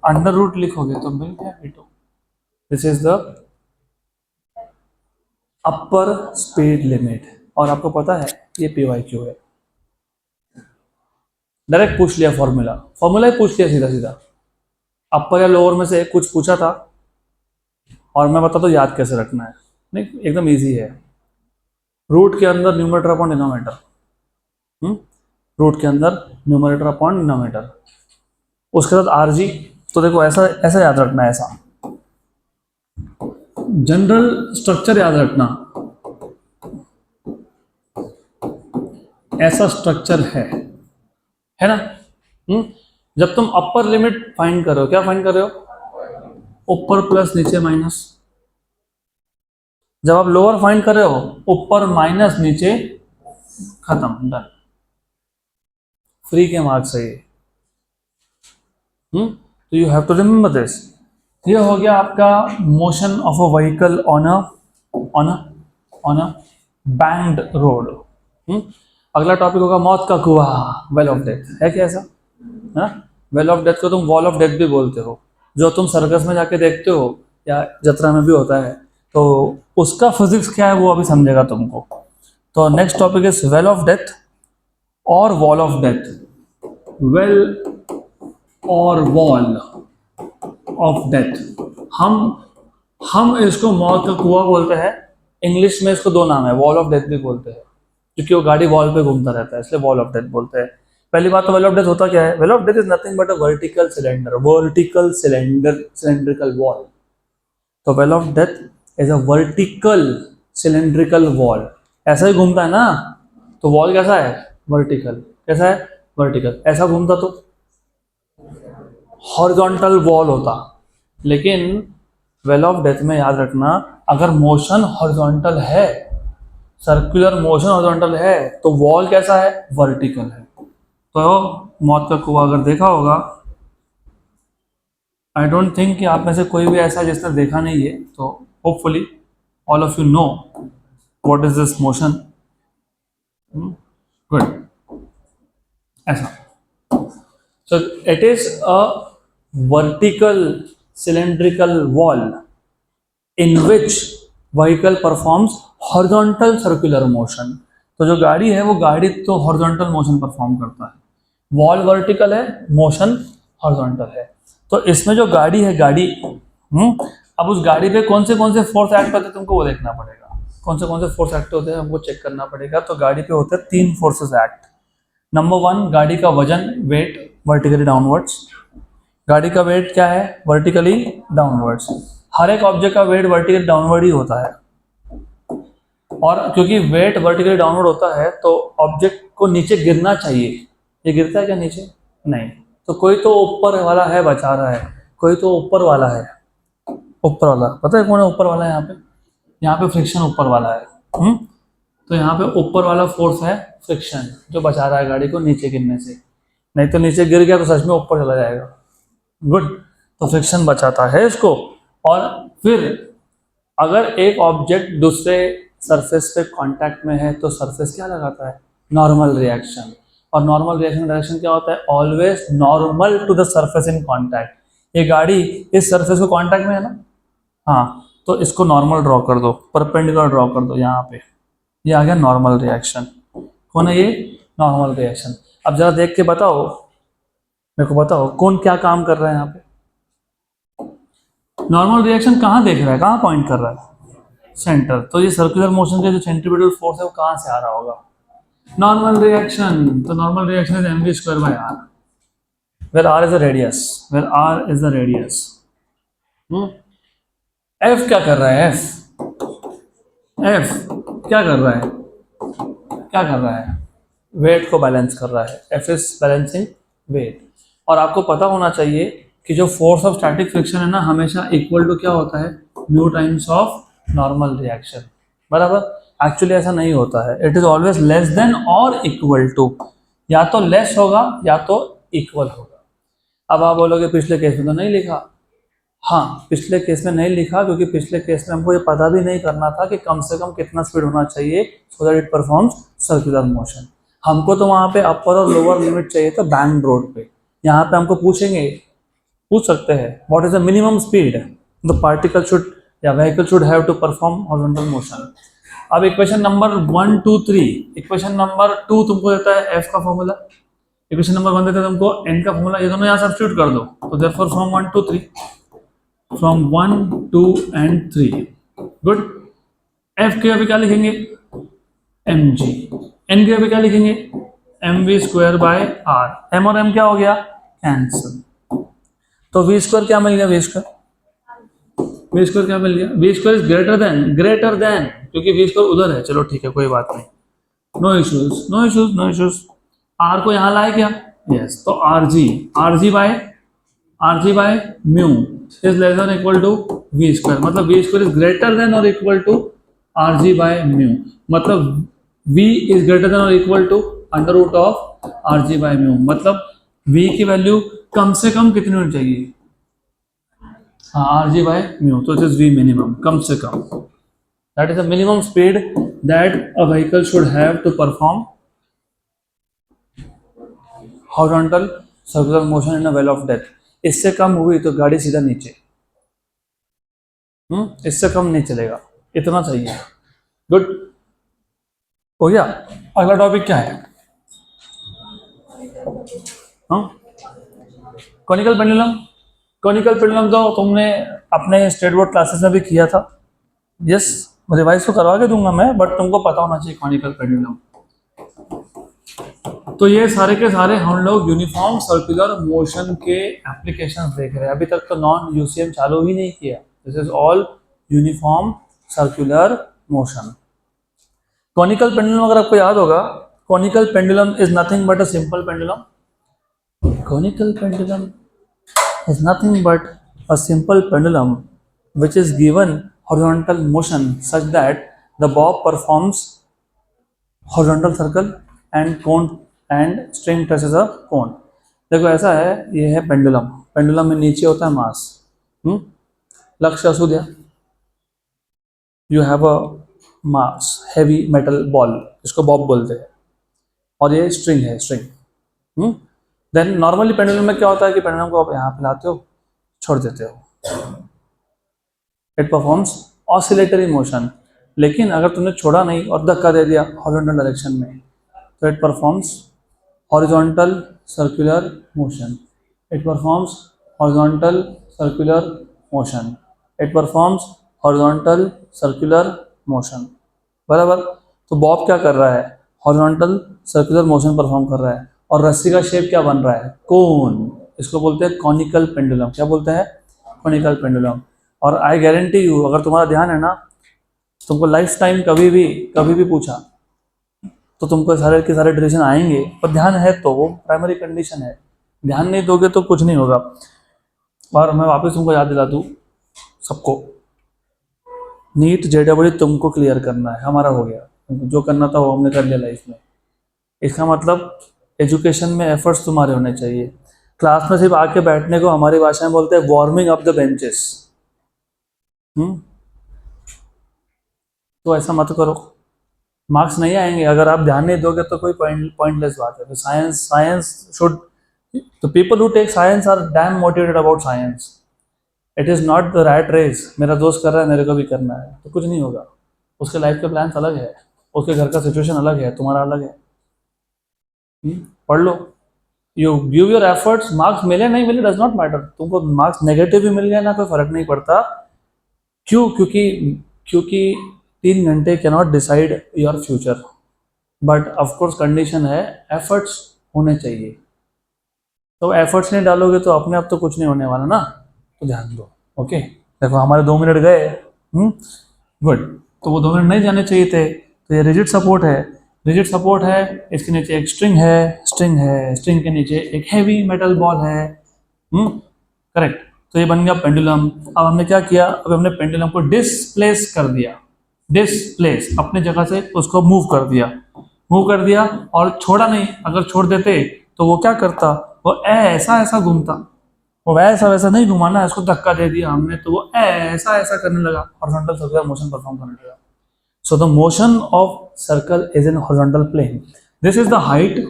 Speaker 1: अंडर रूट लिखोगे तो मिल गया v2। This is the upper speed limit. और आपको पता है ये PYQ है, डायरेक्ट पूछ लिया फॉर्मूला ही पूछ लिया सीधा सीधा। अपर या लोअर में से कुछ पूछा था और मैं बता दो याद कैसे रखना है। नहीं, एकदम इजी है। रूट के अंदर न्यूमरेटर अपॉन डिनोमिनेटर, रूट के अंदर न्यूमरेटर अपॉन डिनोमिनेटर, उसके साथ RG। तो देखो ऐसा ऐसा याद रखना है, ऐसा जनरल स्ट्रक्चर याद रखना, ऐसा स्ट्रक्चर है ना। जब तुम अपर लिमिट फाइंड कर रहे हो, क्या फाइंड कर रहे हो, ऊपर प्लस नीचे माइनस। जब आप लोअर फाइंड कर रहे हो, ऊपर माइनस नीचे खत्म, डन, फ्री के मार्क्स है ये। तो you have to remember this. ये हो गया आपका motion of a vehicle on a banked road. अगला टॉपिक होगा मौत का कुआं, वेल ऑफ डेथ। है क्या ऐसा, है ना। वेल ऑफ डेथ को तुम वॉल ऑफ डेथ भी बोलते हो, जो तुम सर्कस में जाके देखते हो या जत्रा में भी होता है। तो उसका फिजिक्स क्या है वो अभी समझेगा तुमको। तो next topic is well of death और वॉल ऑफ डेथ। वेल और वॉल ऑफ डेथ, हम इसको मौत का कुआं बोलते हैं। इंग्लिश में इसको दो नाम है, वॉल ऑफ डेथ भी बोलते हैं, क्योंकि वो गाड़ी वॉल पे घूमता रहता है, इसलिए वॉल ऑफ डेथ बोलते हैं। पहली बात तो वेल ऑफ डेथ होता क्या है, well of death is nothing but a vertical cylindrical wall. तो well of death is a vertical cylindrical wall. ऐसा ही घूमता है ना, तो वॉल कैसा है, वर्टिकल। कैसा है, वर्टिकल। ऐसा घूमता तो हॉरिजॉन्टल वॉल होता। लेकिन वेल ऑफ डेथ में याद रखना, अगर मोशन हॉरिजॉन्टल है, सर्कुलर मोशन हॉरिजॉन्टल है, तो वॉल कैसा है, वर्टिकल है। तो मौत का कुआं अगर देखा होगा, आई डोंट थिंक कि आप में से कोई भी ऐसा जिसने देखा नहीं है, तो hopefully all of you know what is this motion. Good, ऐसा। So it is a vertical cylindrical wall in which vehicle performs horizontal circular motion। तो जो गाड़ी है वो गाड़ी तो horizontal motion परफॉर्म करता है, वॉल वर्टिकल है, मोशन हॉरिजॉन्टल है। तो इसमें जो गाड़ी है, अब उस गाड़ी पे कौन से फोर्स एक्ट होते हैं तुमको वो देखना पड़ेगा। कौन से फोर्स एक्ट होते हैं हमको चेक करना पड़ेगा। तो गाड़ी पे होते हैं 3 फोर्सेस एक्ट। नंबर 1, गाड़ी का वजन, वेट, वर्टिकली डाउनवर्ड्स। गाड़ी का वेट क्या है, वर्टिकली डाउनवर्ड्स। हर एक ऑब्जेक्ट का वेट वर्टिकली डाउनवर्ड ही होता है। और क्योंकि वेट वर्टिकली डाउनवर्ड होता है तो ऑब्जेक्ट को नीचे गिरना चाहिए। ये गिरता है क्या नीचे, नहीं। तो कोई तो ऊपर वाला है बचा रहा है, कोई तो ऊपर वाला है। ऊपर वाला पता है कौन है, ऊपर वाला है। यहाँ पे फ्रिक्शन ऊपर वाला है। तो यहाँ पे ऊपर वाला फोर्स है फ्रिक्शन, जो बचा रहा है गाड़ी को नीचे गिरने से। नहीं तो नीचे गिर गया तो सच में ऊपर चला जाएगा। गुड, तो फ्रिक्शन बचाता है इसको। और फिर अगर एक ऑब्जेक्ट दूसरे सरफेस पे कांटेक्ट में है तो सरफेस क्या लगाता है, नॉर्मल रिएक्शन। और नॉर्मल रिएक्शन डायरेक्शन क्या होता है, always normal to the surface in contact. ये गाड़ी इस सरफेस को कांटेक्ट में है ना, हाँ, तो इसको नॉर्मल ड्रॉ कर दो, परपेंडिकुलर ड्रॉ कर दो यहाँ पे। ये आ गया नॉर्मल रिएक्शन। कौन है ये, नॉर्मल रिएक्शन। अब जरा देख के बताओ, मेरे को बताओ कौन क्या काम कर रहा है यहाँ पे। नॉर्मल रिएक्शन कहाँ देख रहा है, कहाँ पॉइंट कर रहा है, सेंटर। तो ये सर्कुलर मोशन का जो सेंट्रीपिटल फोर्स है वो कहाँ से आ रहा होगा, नॉर्मल रिएक्शन। तो normal reaction is mv square by r, where r is the radius, f क्या कर रहा है, f क्या कर रहा है, वेट को बैलेंस कर रहा है। f is balancing weight. और आपको पता होना चाहिए कि जो फोर्स ऑफ स्टैटिक फ्रिक्शन है ना, हमेशा इक्वल टू क्या होता है, mu times of normal reaction, बराबर। एक्चुअली ऐसा नहीं होता है, it is always less than और इक्वल टू, या तो लेस होगा या तो इक्वल होगा। अब आप बोलोगे पिछले केस में तो नहीं लिखा। हाँ, पिछले केस में नहीं लिखा क्योंकि पिछले केस में हमको ये पता भी नहीं करना था कि कम से कम कितना स्पीड होना चाहिए so that it performs circular motion. हमको तो वहाँ पे अपर और लोअर लिमिट चाहिए था बैंड रोड पे। यहाँ पे हमको पूछ सकते हैं what is the minimum speed the particle should या vehicle should have to perform horizontal motion. अब इक्वेशन नंबर 1 2 3, इक्वेशन नंबर 2 तुमको देता है एफ का फॉर्मूला, इक्वेशन नंबर 1 देता है तुमको एन का फॉर्मूला, ये दोनों यहाँ सब्स्टिट्यूट कर दो। तो therefore from 1 2 3, from 1 2 and 3, good. F के अभी क्या लिखेंगे एम जी, एन के अभी क्या लिखेंगे m we square by are. M और एम क्या हो गया कैंसिल, तो वी स्क्वायर क्या मिल गया, वी स्क्वायर क्या मिल गया, V square is greater than क्योंकि वी स्क्वायर उधर है, चलो ठीक है कोई बात नहीं, no issues no issues no issues. R को यहाँ लाए क्या, यस, तो R g by mu is less than equal to we square, मतलब V square is greater than और equal to are g by mu, मतलब v इज ग्रेटर देन और equal to under root of are g by mu, मतलब v की value कम से कम कितनी होनी चाहिए, हाँ आर जी बाय म्यू, तो इट इज v मिनिमम, कम से कम, that is the minimum speed that a vehicle should have to perform horizontal circular motion in a well of death. इससे कम हुई तो गाड़ी सीधा नीचे, इससे कम नहीं चलेगा, इतना चाहिए, गुड हो गया। अगला टॉपिक क्या है, कॉनिकल पेंडुलम। कॉनिकल पेंडुलम तो तुमने अपने स्टेट बोर्ड क्लासेस में भी किया था, यस, रिवाइज तो करवा के दूंगा मैं, बट तुमको पता होना चाहिए कॉनिकल पेंडुलम। तो ये सारे के सारे हम लोग यूनिफॉर्म सर्कुलर मोशन के एप्लीकेशंस देख रहे हैं, अभी तक तो नॉन यूसीएम चालू ही नहीं किया, this is all uniform circular motion. Conical pendulum अगर आपको याद होगा, conical pendulum is nothing but a simple pendulum, conical pendulum is nothing but a simple pendulum which is given horizontal motion such that the bob performs horizontal circle and cone and string touches a cone। देखो ऐसा है, ये है pendulum, pendulum में नीचे होता है मास, लक्ष्य असू दिया, you have a mass heavy metal ball, इसको बॉब बोलते हैं, और ये स्ट्रिंग है, स्ट्रिंग। देन नॉर्मली पेंडुलम में क्या होता है कि पेंडुलम को आप यहाँ पे लाते हो, छोड़ देते हो, इट परफॉर्म्स ऑसिलेटरी मोशन। लेकिन अगर तुमने छोड़ा नहीं और धक्का दे दिया हॉरिजॉन्टल डायरेक्शन में, तो it performs horizontal circular motion, it performs horizontal circular motion, it performs horizontal circular motion, बराबर। तो बॉब क्या कर रहा है, हॉरिजॉन्टल सर्कुलर मोशन परफॉर्म कर रहा है, और रस्सी का शेप क्या बन रहा है, कोन, इसको बोलते हैं कॉनिकल पेंडुलम। क्या बोलते हैं, कॉनिकल पेंडुलम। और आई गारंटी यू, अगर तुम्हारा ध्यान है ना, तुमको लाइफ टाइम कभी भी पूछा तो तुमको सारे के सारे डिसीजन आएंगे, पर ध्यान है तो वो प्राइमरी कंडीशन है, ध्यान नहीं दोगे तो कुछ नहीं होगा। और मैं वापस तुमको याद दिला दूँ सबको, नीट जेडब्ल्यू तुमको क्लियर करना है, हमारा हो गया, जो करना था वो हमने कर लिया लाइफ में। इसका मतलब एजुकेशन में एफर्ट्स तुम्हारे होने चाहिए, क्लास में सिर्फ आके बैठने को हमारी भाषा में बोलते हैं वार्मिंग अप द बेंचेस। तो ऐसा मत करो, मार्क्स नहीं आएंगे अगर आप ध्यान नहीं दोगे, तो कोई पॉइंटलेस बात है। Science should, the people who take science are damn motivated about science, it is not the rat race, मेरा दोस्त कर रहा है मेरे को भी करना है, तो कुछ नहीं होगा। उसके लाइफ के प्लान्स अलग है, उसके घर का सिचुएशन अलग है, तुम्हारा अलग है। पढ़ लो, you give your efforts, marks मिले नहीं मिले डज नॉट मैटर, तुमको मार्क्स नेगेटिव भी मिल गया ना, कोई फर्क नहीं पड़ता। क्यों, क्योंकि 3 घंटे can not decide your future, but of course condition है एफर्ट्स होने चाहिए। तो एफर्ट्स नहीं डालोगे तो अपने आप तो कुछ नहीं होने वाला ना, तो ध्यान दो। ओके, देखो हमारे 2 मिनट गए, गुड। तो वो 2 मिनट नहीं जाने चाहिए थे। तो ये रिजिड सपोर्ट है, रिजिड सपोर्ट है, इसके नीचे एक स्ट्रिंग है, स्ट्रिंग के नीचे एक हैवी मेटल बॉल है, करेक्ट। तो ये बन गया पेंडुलम। अब हमने क्या किया, अब हमने पेंडुलम को डिस्प्लेस कर दिया, डिस्प्लेस अपने जगह से उसको मूव कर दिया और छोड़ा नहीं। अगर छोड़ देते तो वो क्या करता, वो ऐसा ऐसा घूमता, वो वैसा वैसा नहीं घुमाना, इसको धक्का दे दिया हमने तो वो ऐसा ऐसा करने लगा, हॉरिजॉन्टल सर्कुलर मोशन परफॉर्म करने लगा। So the motion of circle is in horizontal plane. This is the height,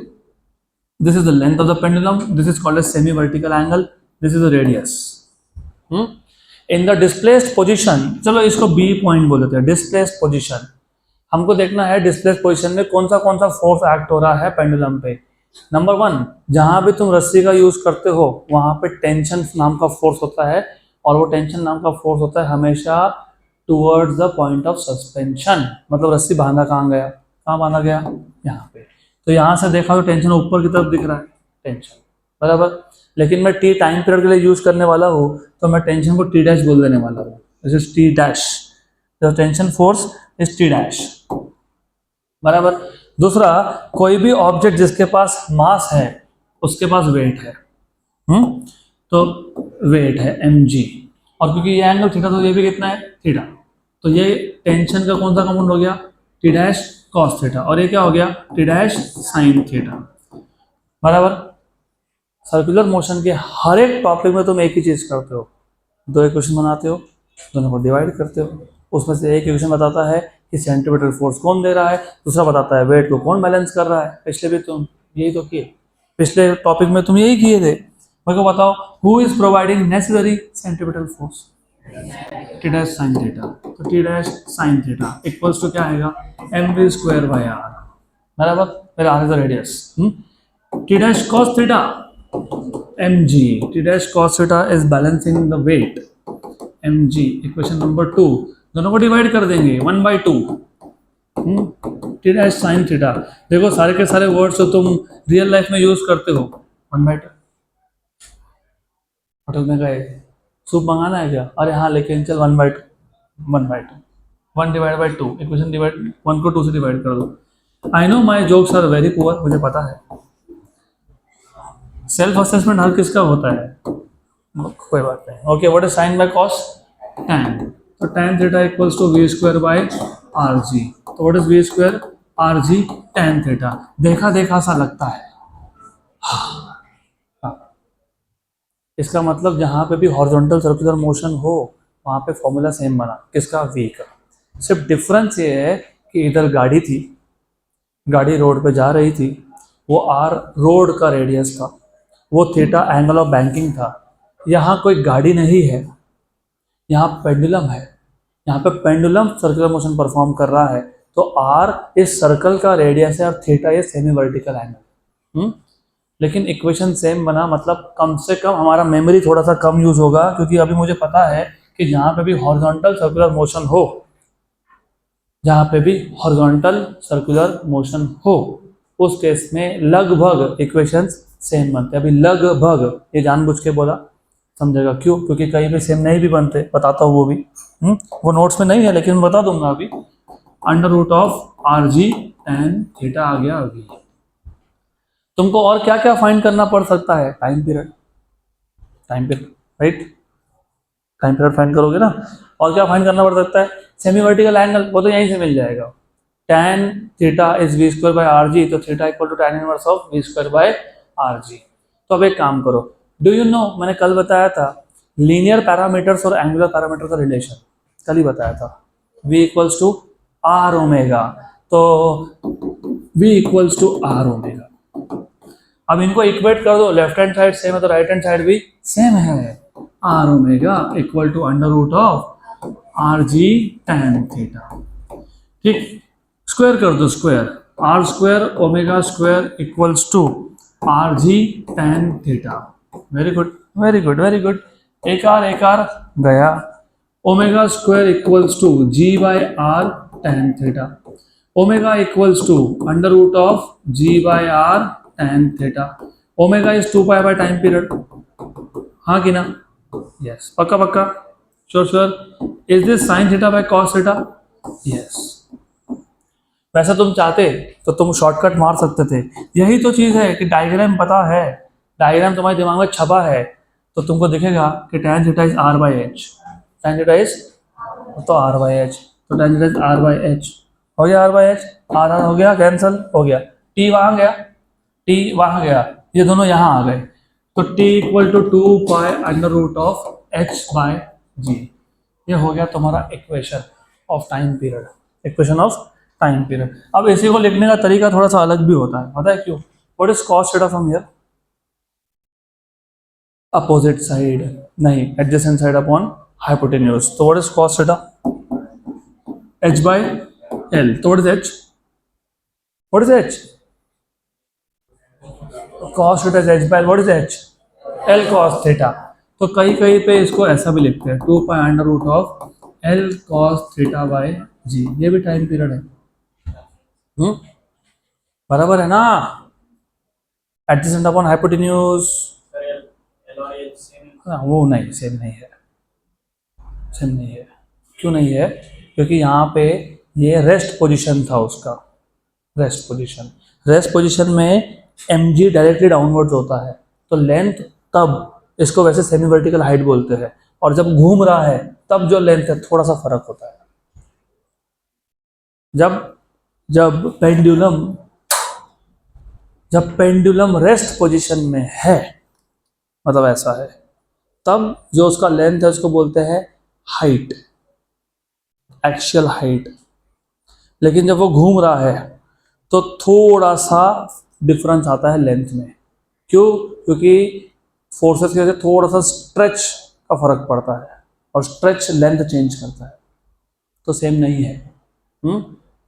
Speaker 1: this is the length of the pendulum, this is called as semi vertical angle, this is the radius. In the displaced position, चलो इसको B point बोल देते हैं, displaced position। हमको देखना है displaced position में कौन सा फोर्स एक्ट हो रहा है पेंडुलम पे। नंबर 1, जहां भी तुम रस्सी का यूज करते हो वहां पे टेंशन नाम का फोर्स होता है, और वो टेंशन नाम का फोर्स होता है हमेशा towards the point of suspension. मतलब रस्सी बांधा कहाँ गया, कहाँ बांधा गया, यहाँ पे। तो यहाँ से देखा तो टेंशन ऊपर की तरफ दिख रहा है, टेंशन बराबर। लेकिन मैं टी टाइम पीरियड के लिए यूज करने वाला हूँ तो मैं टेंशन को टी डैश बोल देने वाला हूँ, this is T dash, the tension force is T dash बराबर। दूसरा, कोई भी ऑब्जेक्ट जिसके पास मास है उसके पास वेट है, तो वेट है mg, और क्योंकि ये एंगल थीटा तो ये भी कितना है थीटा, तो ये टेंशन का कौन सा कंपाउंड हो गया, टी डैश कॉस थीटा, और ये क्या हो गया टी डैश साइन थीटा बराबर। सर्कुलर मोशन के हर एक टॉपिक में तुम एक ही चीज करते हो, दो इक्वेशन बनाते हो, दोनों को डिवाइड करते हो। उसमें से एक इक्वेशन बताता है कि सेंट्रीपिटल फोर्स कौन दे रहा है, दूसरा बताता है वेट को कौन बैलेंस कर रहा है। पिछले भी तुम यही तो किए, पिछले टॉपिक में तुम यही किए थे। मेरे को बताओ, who is providing necessary centripetal force, T dash sine theta. तो T dash sine theta equals to क्या आएगा, mv स्क्वायर बाय आर बराबर, फिर R is the radius. T dash cos theta mg, T dash cos theta is balancing the weight mg। Equation number 2, दोनों को divide कर देंगे 1/2, T dash sine theta. देखो सारे के सारे वर्ड्स तो तुम रियल लाइफ में यूज करते हो, 1/2। होटल में गए, सूप मंगाना है क्या, अरे हाँ लेकिन चल 1/2, 1 डिवाइड बाई 2, इक्वेशन डिवाइड 1 को 2 से डिवाइड कर दो। I know my jokes are very poor, मुझे पता है। सेल्फ असेसमेंट हर किसका होता है, कोई बात नहीं। Okay, what is sine by cos, tan, तो tan theta equals to v square by R G. तो what is v square, R ji tan theta. देखा देखा सा लगता है, इसका मतलब जहां पे भी हॉरिजॉन्टल सर्कुलर मोशन हो वहां पे फॉर्मूला सेम बना, किसका, v का। सिर्फ डिफरेंस ये है कि इधर गाड़ी थी, गाड़ी रोड पे जा रही थी, वो r रोड का रेडियस था, वो थीटा एंगल ऑफ बैंकिंग था। यहाँ कोई गाड़ी नहीं है, यहाँ पेंडुलम है, यहाँ पे पेंडुलम सर्कुलर मोशन परफॉर्म कर रहा है, तो r इस सर्कल का रेडियस है और थीटा ये सेमी वर्टिकल एंगल। लेकिन इक्वेशन सेम बना, मतलब कम से कम हमारा मेमोरी थोड़ा सा कम यूज होगा, क्योंकि अभी मुझे पता है कि जहाँ पे भी हॉरिजॉन्टल सर्कुलर मोशन हो, जहाँ पे भी हॉरिजॉन्टल सर्कुलर मोशन हो उस केस में लगभग इक्वेशंस सेम बनते हैं। अभी लगभग ये जानबूझ के बोला, समझेगा क्यों, क्योंकि कहीं पे सेम नहीं भी बनते, बताता हूँ वो भी। वो नोट्स में नहीं है लेकिन बता दूंगा अभी। Under root of R G tan theta आ गया अभी। तुमको और क्या क्या फाइंड करना पड़ सकता है, time period right, time period find करोगे ना। और क्या फाइंड करना पड़ सकता है, सेमी वर्टिकल एंगल, वो तो यहीं से मिल जाएगा। tan theta is v square by R G, तो theta equal to tan inverse of v square by R G. तो अब एक काम करो, डू यू नो, मैंने कल बताया था लीनियर पैरामीटर्स और एंगुलर पैरामीटर का रिलेशन, कल ही बताया था, v equals to r omega, तो v equals to r omega. अब इनको इक्वेट कर दो, लेफ्ट हैंड साइड सेम है तो राइट हैंड साइड भी सेम है, r omega equal to under root of R G tan theta. ठीक, स्क्वायर कर दो, square r square omega square equals to R G tan theta. Very good very good very good, एक r गया, omega square equals to g by r tan theta, omega equals to under root of g by r tan theta. Omega is 2 pi by time period, हाँ कि ना, yes, पक्का पक्का, sure sure. Is this sign theta by cos theta, yes. वैसा तुम चाहते तो तुम शॉर्टकट मार सकते थे, यही तो चीज है कि डायग्राम पता है, डायग्राम तुम्हारे दिमाग में छपा है, तो तुमको दिखेगा कि tan theta is r by H, tan theta is तो r बाई एच, तो tan theta is r by H, हो गया r by H, r r हो गया कैंसिल, हो गया t वहाँ गया, t वहाँ गया, ये दोनों यहाँ आ गए, तो t equal to 2 pi under root of h by g, ये हो गया तुम्हारा equation of time period, equation of time period. अब इसी को लिखने का तरीका थोड़ा सा अलग भी होता है, पता है क्यों? What is cos theta from here? Opposite side नहीं, एडजेसेंट साइड अपॉन हाइपोटेन्यूज, तो what is cos theta? h by l, तो what is h? What is h? cos theta is h by, what is h? l cos theta. तो कहीं कहीं पे इसको ऐसा भी लिखते हैं 2 pi under root of l cos theta by g, ये भी टाइम पीरियड है। बराबर है ना? एडजेसेंट अपॉन हाइपोटेन्यूज, वो नहीं, सेम नहीं है, सेम नहीं है। क्यों नहीं है? क्योंकि यहाँ पे ये रेस्ट पोजीशन था उसका, रेस्ट पोजीशन, रेस्ट पोजीशन में mg डायरेक्टली डाउनवर्ड्स होता है, तो लेंथ तब, इसको वैसे सेमी वर्टिकल हाइट बोलते हैं, और जब घूम रहा है तब जो लेंथ है थोड़ा सा फर्क होता है। जब पेंडुलम रेस्ट पोजीशन में है, मतलब ऐसा है, तब जो उसका लेंथ है उसको बोलते हैं हाइट, एक्सियल हाइट। लेकिन जब वो घूम रहा है तो थोड़ा सा डिफरेंस आता है लेंथ में। क्यों? क्योंकि फोर्सेस की वजह से थोड़ा सा स्ट्रेच का फर्क पड़ता है, और स्ट्रेच लेंथ चेंज करता है, तो सेम नहीं है।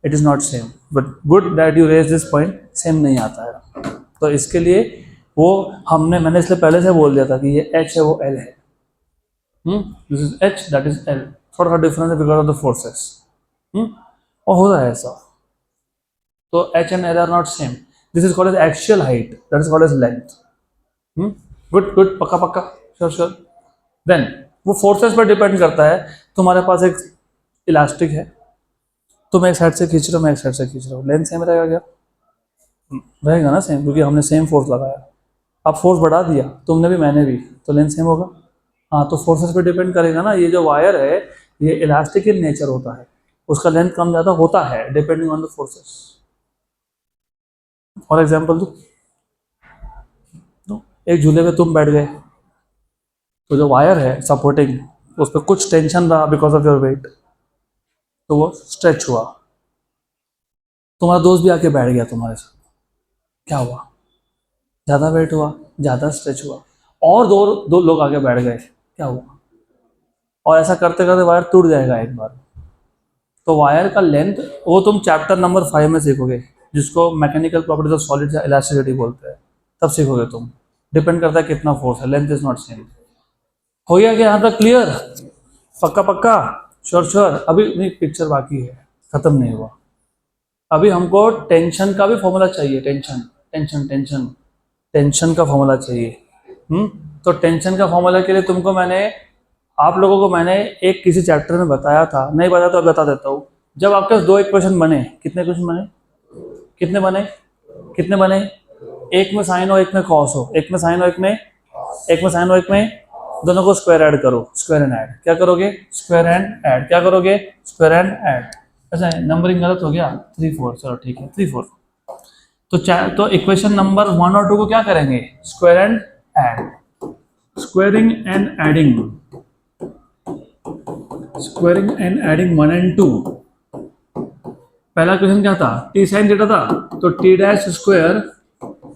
Speaker 1: It is not same, but good that you raise this point, same नहीं आता है। तो इसके लिए वो मैंने इसलिए पहले से बोल दिया था कि ये h है वो l है, this is h, that is l, थोड़ा सा डिफरेंस है बिकॉज ऑफ द फोर्सेस, और होता है ऐसा। तो h and l are not same, this is called as axial height, that is called as length. Good good, पक्का पक्का, श्योर श्योर। देन वो फोर्सेस पर डिपेंड करता है। तुम्हारे पास एक इलास्टिक है, तुम एक साइड से खींच रहे हो, मैं एक साइड से खींच रहा हूँ, लेंथ सेम रहेगा क्या? रहेगा ना सेम, क्योंकि हमने सेम फोर्स लगाया। अब फोर्स बढ़ा दिया तुमने भी मैंने भी, तो लेंथ सेम होगा। हाँ, तो फोर्सेस पे डिपेंड करेगा ना। ये जो वायर है ये इलास्टिक इन नेचर होता है, उसका लेंथ कम ज़्यादा होता है depending on the forces. For example तो एक झूले पे तुम बैठ गए, तो जो वायर है सपोर्टिंग, उस पर कुछ टेंशन रहा बिकॉज ऑफ योर वेट, तो वो स्ट्रेच हुआ। तुम्हारा दोस्त भी आके बैठ गया तुम्हारे साथ, क्या हुआ? ज़्यादा वेट हुआ, ज़्यादा स्ट्रेच हुआ, और दो लोग आगे बैठ गए, क्या हुआ? और ऐसा करते करते वायर टूट जाएगा एक बार। तो वायर का लेंथ, वो तुम चैप्टर नंबर 5 में सीखोगे, जिसको मैकेनिकल प्रॉपर्टीज ऑफ सॉलिड्स या इलास्टिसिटी बोलते हैं, तब सीखोगे तुम। डिपेंड करता है कितना फोर्स है, लेंथ इज नॉट सेम। हो गया क्या यहाँ तक क्लियर? पक्का पक्का, श्योर श्योर। अभी नहीं, पिक्चर बाकी है, खत्म नहीं हुआ। अभी हमको टेंशन का भी फॉर्मूला चाहिए, टेंशन का फॉर्मूला चाहिए। तो टेंशन का फॉर्मूला के लिए तुमको आप लोगों को मैंने एक किसी चैप्टर में बताया था, नहीं बताया तो अब बता देता हूँ। जब आपके पास 2 इक्वेशन बने, कितने इक्वेशन बने? कितने बने? एक में साइन हो, एक में कॉस हो, एक में साइन हो, एक में दोनों को स्क्वायर ऐड करो, स्क्वायर एंड ऐड। क्या करोगे? Square and add. क्या करोगे? Square and add. अच्छा, नंबरिंग गलत हो गया, 3 4, चलो ठीक है, 3 4। तो इक्वेशन नंबर 1 और 2 को क्या करेंगे? Square and add, squaring and adding, squaring and adding 1 and 2। पहला क्वेश्चन क्या था? टी साइन थीटा था, तो T dash square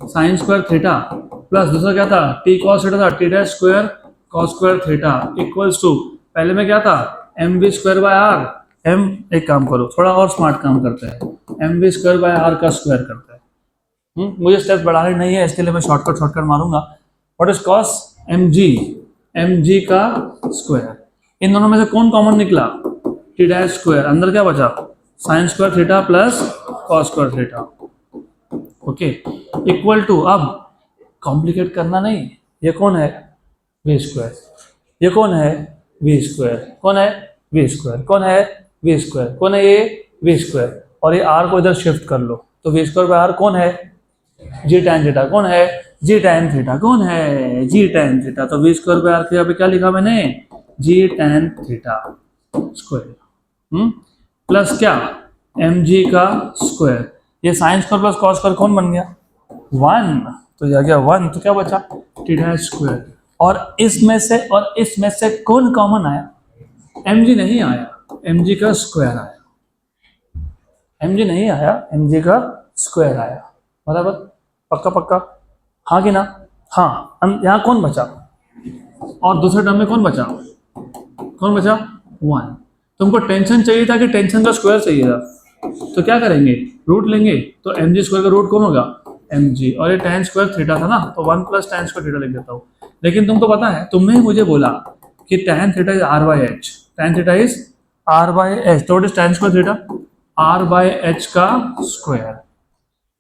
Speaker 1: sine square theta, plus दूसरा क्या था? टी कॉस थीटा था, t dash square cos square theta, equals to, पहले में क्या था? M we square by r. एक काम करो, थोड़ा और स्मार्ट काम करते हैं, m we square by r का स्क्वायर करते हैं। मुझे स्टेप्स बढ़ाने नहीं है, इसके लिए मैं शॉर्टकट मारूंगा। What is cos? M g का स्क्वायर। इन दोनों में से कौन कॉमन निकला? टी डैश स्क्वायर, अंदर क्या बचा? Sine square theta plus cos square theta. Okay, equal to, अब कॉम्प्लिकेट करना नहीं, ये कौन है? We square. ये कौन है? We square. कौन है? We square. कौन है? We square. कौन है ये? V square. और ये आर को इधर शिफ्ट कर लो, तो वी स्क्वायर बाय आर कौन है? जी tan थीटा कौन है, जी tan थीटा कौन है, जी tan थीटा। तो we square by r theta पे क्या लिखा मैंने, g tan theta square plus क्या, एम जी का स्क्वायर। ये sine square plus cos square कौन बन गया, 1। तो ये आ गया 1, तो क्या बचा, थीटा स्क्वायर। और इसमें से कौन कॉमन आया, एम जी नहीं आया, एम जी का स्क्वायर आया, एम जी नहीं आया, एम जी का स्क्वायर आया। बराबर, पक्का पक्का, हाँ कि ना, हाँ। यहाँ कौन बचा, और दूसरे टर्म में कौन बचा, कौन बचा, 1। तुमको टेंशन चाहिए था कि टेंशन का स्क्वायर चाहिए था, तो क्या करेंगे, रूट लेंगे। तो एम जी स्क्वायर का रूट कौन होगा, एम जी, और ये tan स्क्वायर थीटा था ना, तो 1 प्लस tan स्क्वायर थीटा लिख देता हूँ। लेकिन तुमको पता है, तुमने ही मुझे बोला कि tan theta is R by H, tan theta is R by H, तो it is tan square theta R by H का square.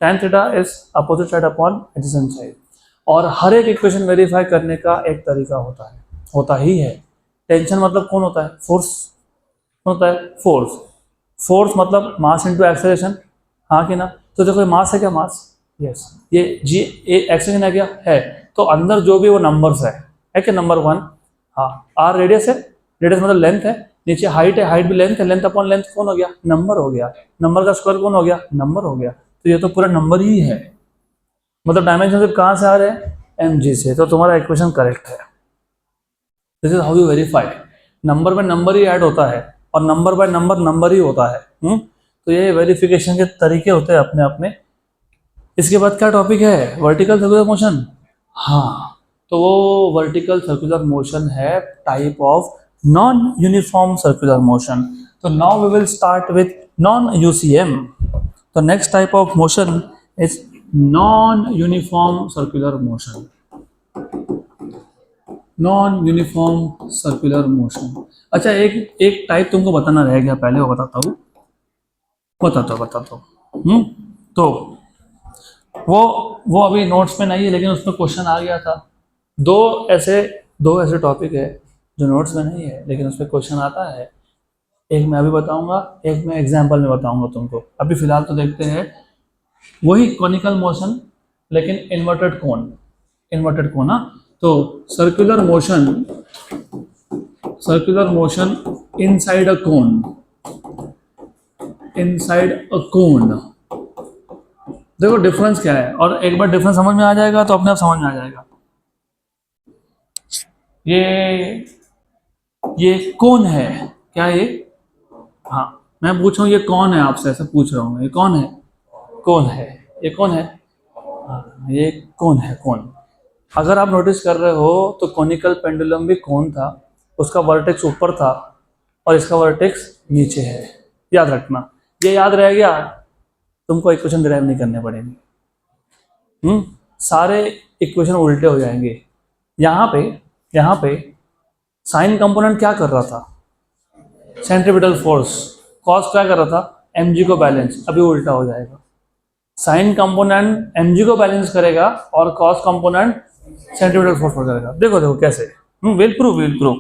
Speaker 1: tan theta is opposite side upon adjacent side. और हर एक इक्वेशन वेरीफाई करने का एक तरीका होता है, होता ही है। टेंशन मतलब कौन होता है, फोर्स होता है, फोर्स। फोर्स मतलब मास इनटू एक्सेलरेशन, हाँ कि ना। तो देखो मास है क्या, मास, यस। ये जी एक्सेलरेशन है क्या, है। तो अंदर जो भी वो नंबर्स है क्या, नंबर 1, हाँ। आर रेडियस है, रेडियस मतलब लेंथ है। नीचे हाइट है, हाइट भी लेंथ है, लेंथ अपॉन लेंथ कौन हो गया, नंबर हो गया। नंबर का स्क्वायर कौन हो गया, नंबर हो गया। तो ये तो पूरा नंबर ही है, मतलब डायमेंशन सिर्फ कहाँ से आ रहे हैं, एम जी से। तो तुम्हारा इक्वेशन करेक्ट है। This is how you verify. Number by number he add होता है, और नंबर बाय नंबर नंबर ही होता है। तो ये वेरिफिकेशन के तरीके होते हैं अपने अपने। इसके बाद क्या टॉपिक है, वर्टिकल सर्कुलर मोशन। हाँ, तो वो वर्टिकल सर्कुलर मोशन है type of non uniform circular motion. तो now we will start with non UCM. तो next type of motion is non uniform circular motion, non uniform circular motion. अच्छा, एक एक type तुमको बताना रह गया, पहले वो बताता हूँ। तो वो अभी नोट्स में नहीं है, लेकिन उसमें क्वेश्चन आ गया था। दो ऐसे दो ऐसे टॉपिक है जो नोट्स में नहीं है, लेकिन उसमें क्वेश्चन आता है। एक मैं अभी बताऊंगा, एक मैं एग्जाम्पल में बताऊंगा तुमको। अभी फिलहाल तो देखते हैं वही कॉनिकल मोशन, लेकिन इन्वर्टेड कोन, इन्वर्टेड कोन, हाँ। तो circular motion, circular motion inside a cone, inside a cone. देखो डिफरेंस क्या है, और एक बार डिफरेंस समझ में आ जाएगा तो अपने आप समझ में आ जाएगा। ये ये कौन है, क्या ये, हाँ। मैं पूछ रहा हूँ ये कौन है, आपसे ऐसा पूछ रहा हूँ, ये कौन है, कौन है, ये कौन है, हाँ, ये कौन है, कौन। अगर आप नोटिस कर रहे हो तो कॉनिकल पेंडुलम भी कौन था, उसका वर्टेक्स ऊपर था और इसका वर्टेक्स नीचे है। याद रखना, ये याद रह गया, तुमको इक्वेशन डिराइव नहीं करने पड़ेंगे। सारे इक्वेशन उल्टे हो जाएंगे। यहाँ पे साइन कंपोनेंट क्या कर रहा था, सेंट्रीपिटल फोर्स। कॉस क्या कर रहा था, mg को बैलेंस। अभी उल्टा हो जाएगा, साइन कंपोनेंट mg को बैलेंस करेगा और कॉस कंपोनेंट सेंट्रीपिटल फोर्स करेगा। देखो देखो कैसे, will prove, will prove.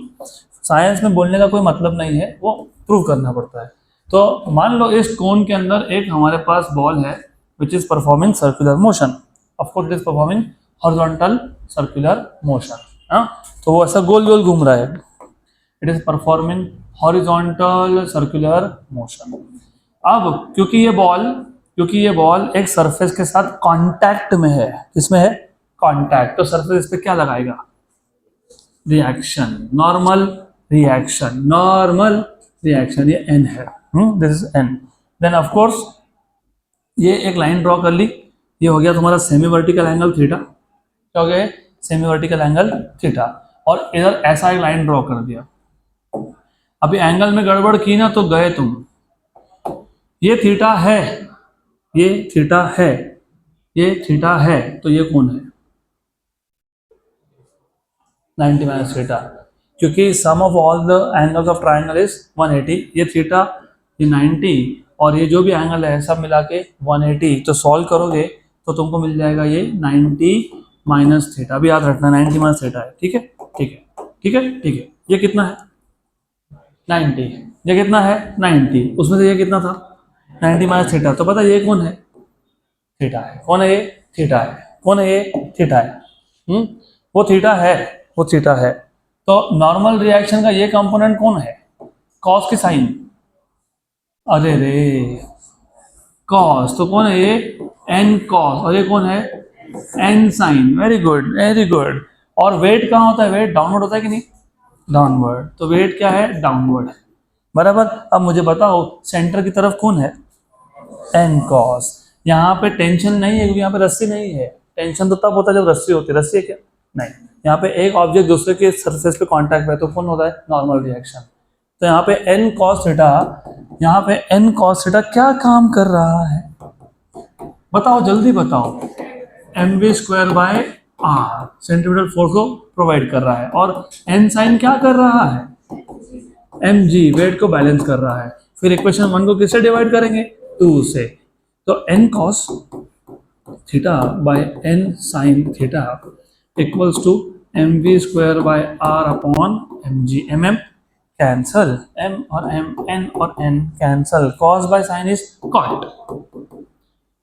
Speaker 1: Science में बोलने का कोई मतलब नहीं है, वो प्रूव करना पड़ता है। तो मान लो इस कोन के अंदर एक हमारे पास बॉल है which is performing circular motion. Of course it is performing horizontal circular motion, हाँ। तो वो ऐसा गोल गोल घूम रहा है, it is performing horizontal circular motion. अब क्योंकि ये बॉल एक सरफेस के साथ कांटेक्ट में है, किसमें है, कांटेक्ट। तो सरफेस इस पे क्या लगाएगा, reaction, normal reaction, normal reaction. ये n है, this is n। Then of course ये एक लाइन ड्रॉ कर ली, ये हो गया तुम्हारा सेमी वर्टिकल एंगल थीटा। क्या हो गया, सेमी वर्टिकल एंगल थीटा। और इधर ऐसा एक लाइन ड्रॉ कर दिया। अभी एंगल में गड़बड़ की ना तो गए तुम। ये थीटा है, ये थीटा है, ये थीटा है, तो ये कौन है, 90 माइनस थीटा। क्योंकि sum of all the angles of triangle is 180। ये थीटा, ये 90, और ये जो भी एंगल है सब मिला के 180। तो सॉल्व करोगे तो तुमको मिल जाएगा ये 90 माइनस थीटा। अभी याद रखना 90 माइनस थीटा है, ठीक है, ठीक है, ठीक है, ठीक है। ये कितना है, 90। ये कितना है, 90। उसमें से ये कितना था, 90 माइनस थीटा। तो पता ये कौन है, थीटा है। कौन है ये, थीटा है। कौन है ये? थीटा है। वो थीटा है, वो थीटा है। तो नॉर्मल रिएक्शन का ये कंपोनेंट कौन है? कॉस की साइन। अरे रे, कॉस तो कौन है ये? N cos. और ये कौन है? N sine. Very good, very good. और वेट कहाँ होता है? वेट डाउनवर्ड होता है कि नहीं? डाउनवर्ड। तो वेट क्या है? डाउनवर्ड है। बराबर। अब मुझे बताओ सेंटर की तरफ कौन है? N cos. यहाँ पे टेंशन नहीं है क्योंकि यहाँ पे रस्सी नहीं है। टेंशन तो तब होता है जब रस्सी होती है। रस्सी है क्या? नहीं। यहाँ पे एक ऑब्जेक्ट दूसरे के सरफेस पे कांटेक्ट में, तो कौन होता है? Normal reaction. तो यहाँ पे एन कॉस थीटा, यहाँ पे एन कॉस थीटा क्या काम कर रहा है? बताओ, जल्दी बताओ। M we square by r, centripetal force को प्रोवाइड कर रहा है। और एन साइन क्या कर रहा है? एम जी, वेट को बैलेंस कर रहा है। फिर इक्वेशन 1 को किससे डिवाइड करेंगे? 2 से। तो n cos theta by n sine theta equals to M we square by are upon M G. M m cancel, m और एम, एन और n cancel. Cos by sine is cot,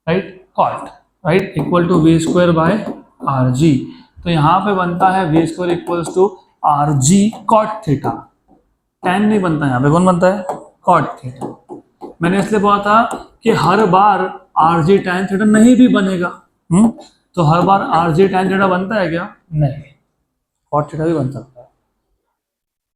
Speaker 1: right? Cot, right? Equal to we square by R G. तो यहाँ पे बनता है we square equals to are g cot theta. Tan नहीं बनता, यहाँ पे कौन बनता है? Cot theta. मैंने इसलिए बोला था कि हर बार आर जी टैन थीटा नहीं भी बनेगा। तो हर बार आर जी टैन थीटा बनता है क्या? नहीं, कॉट थीटा भी बन सकता है।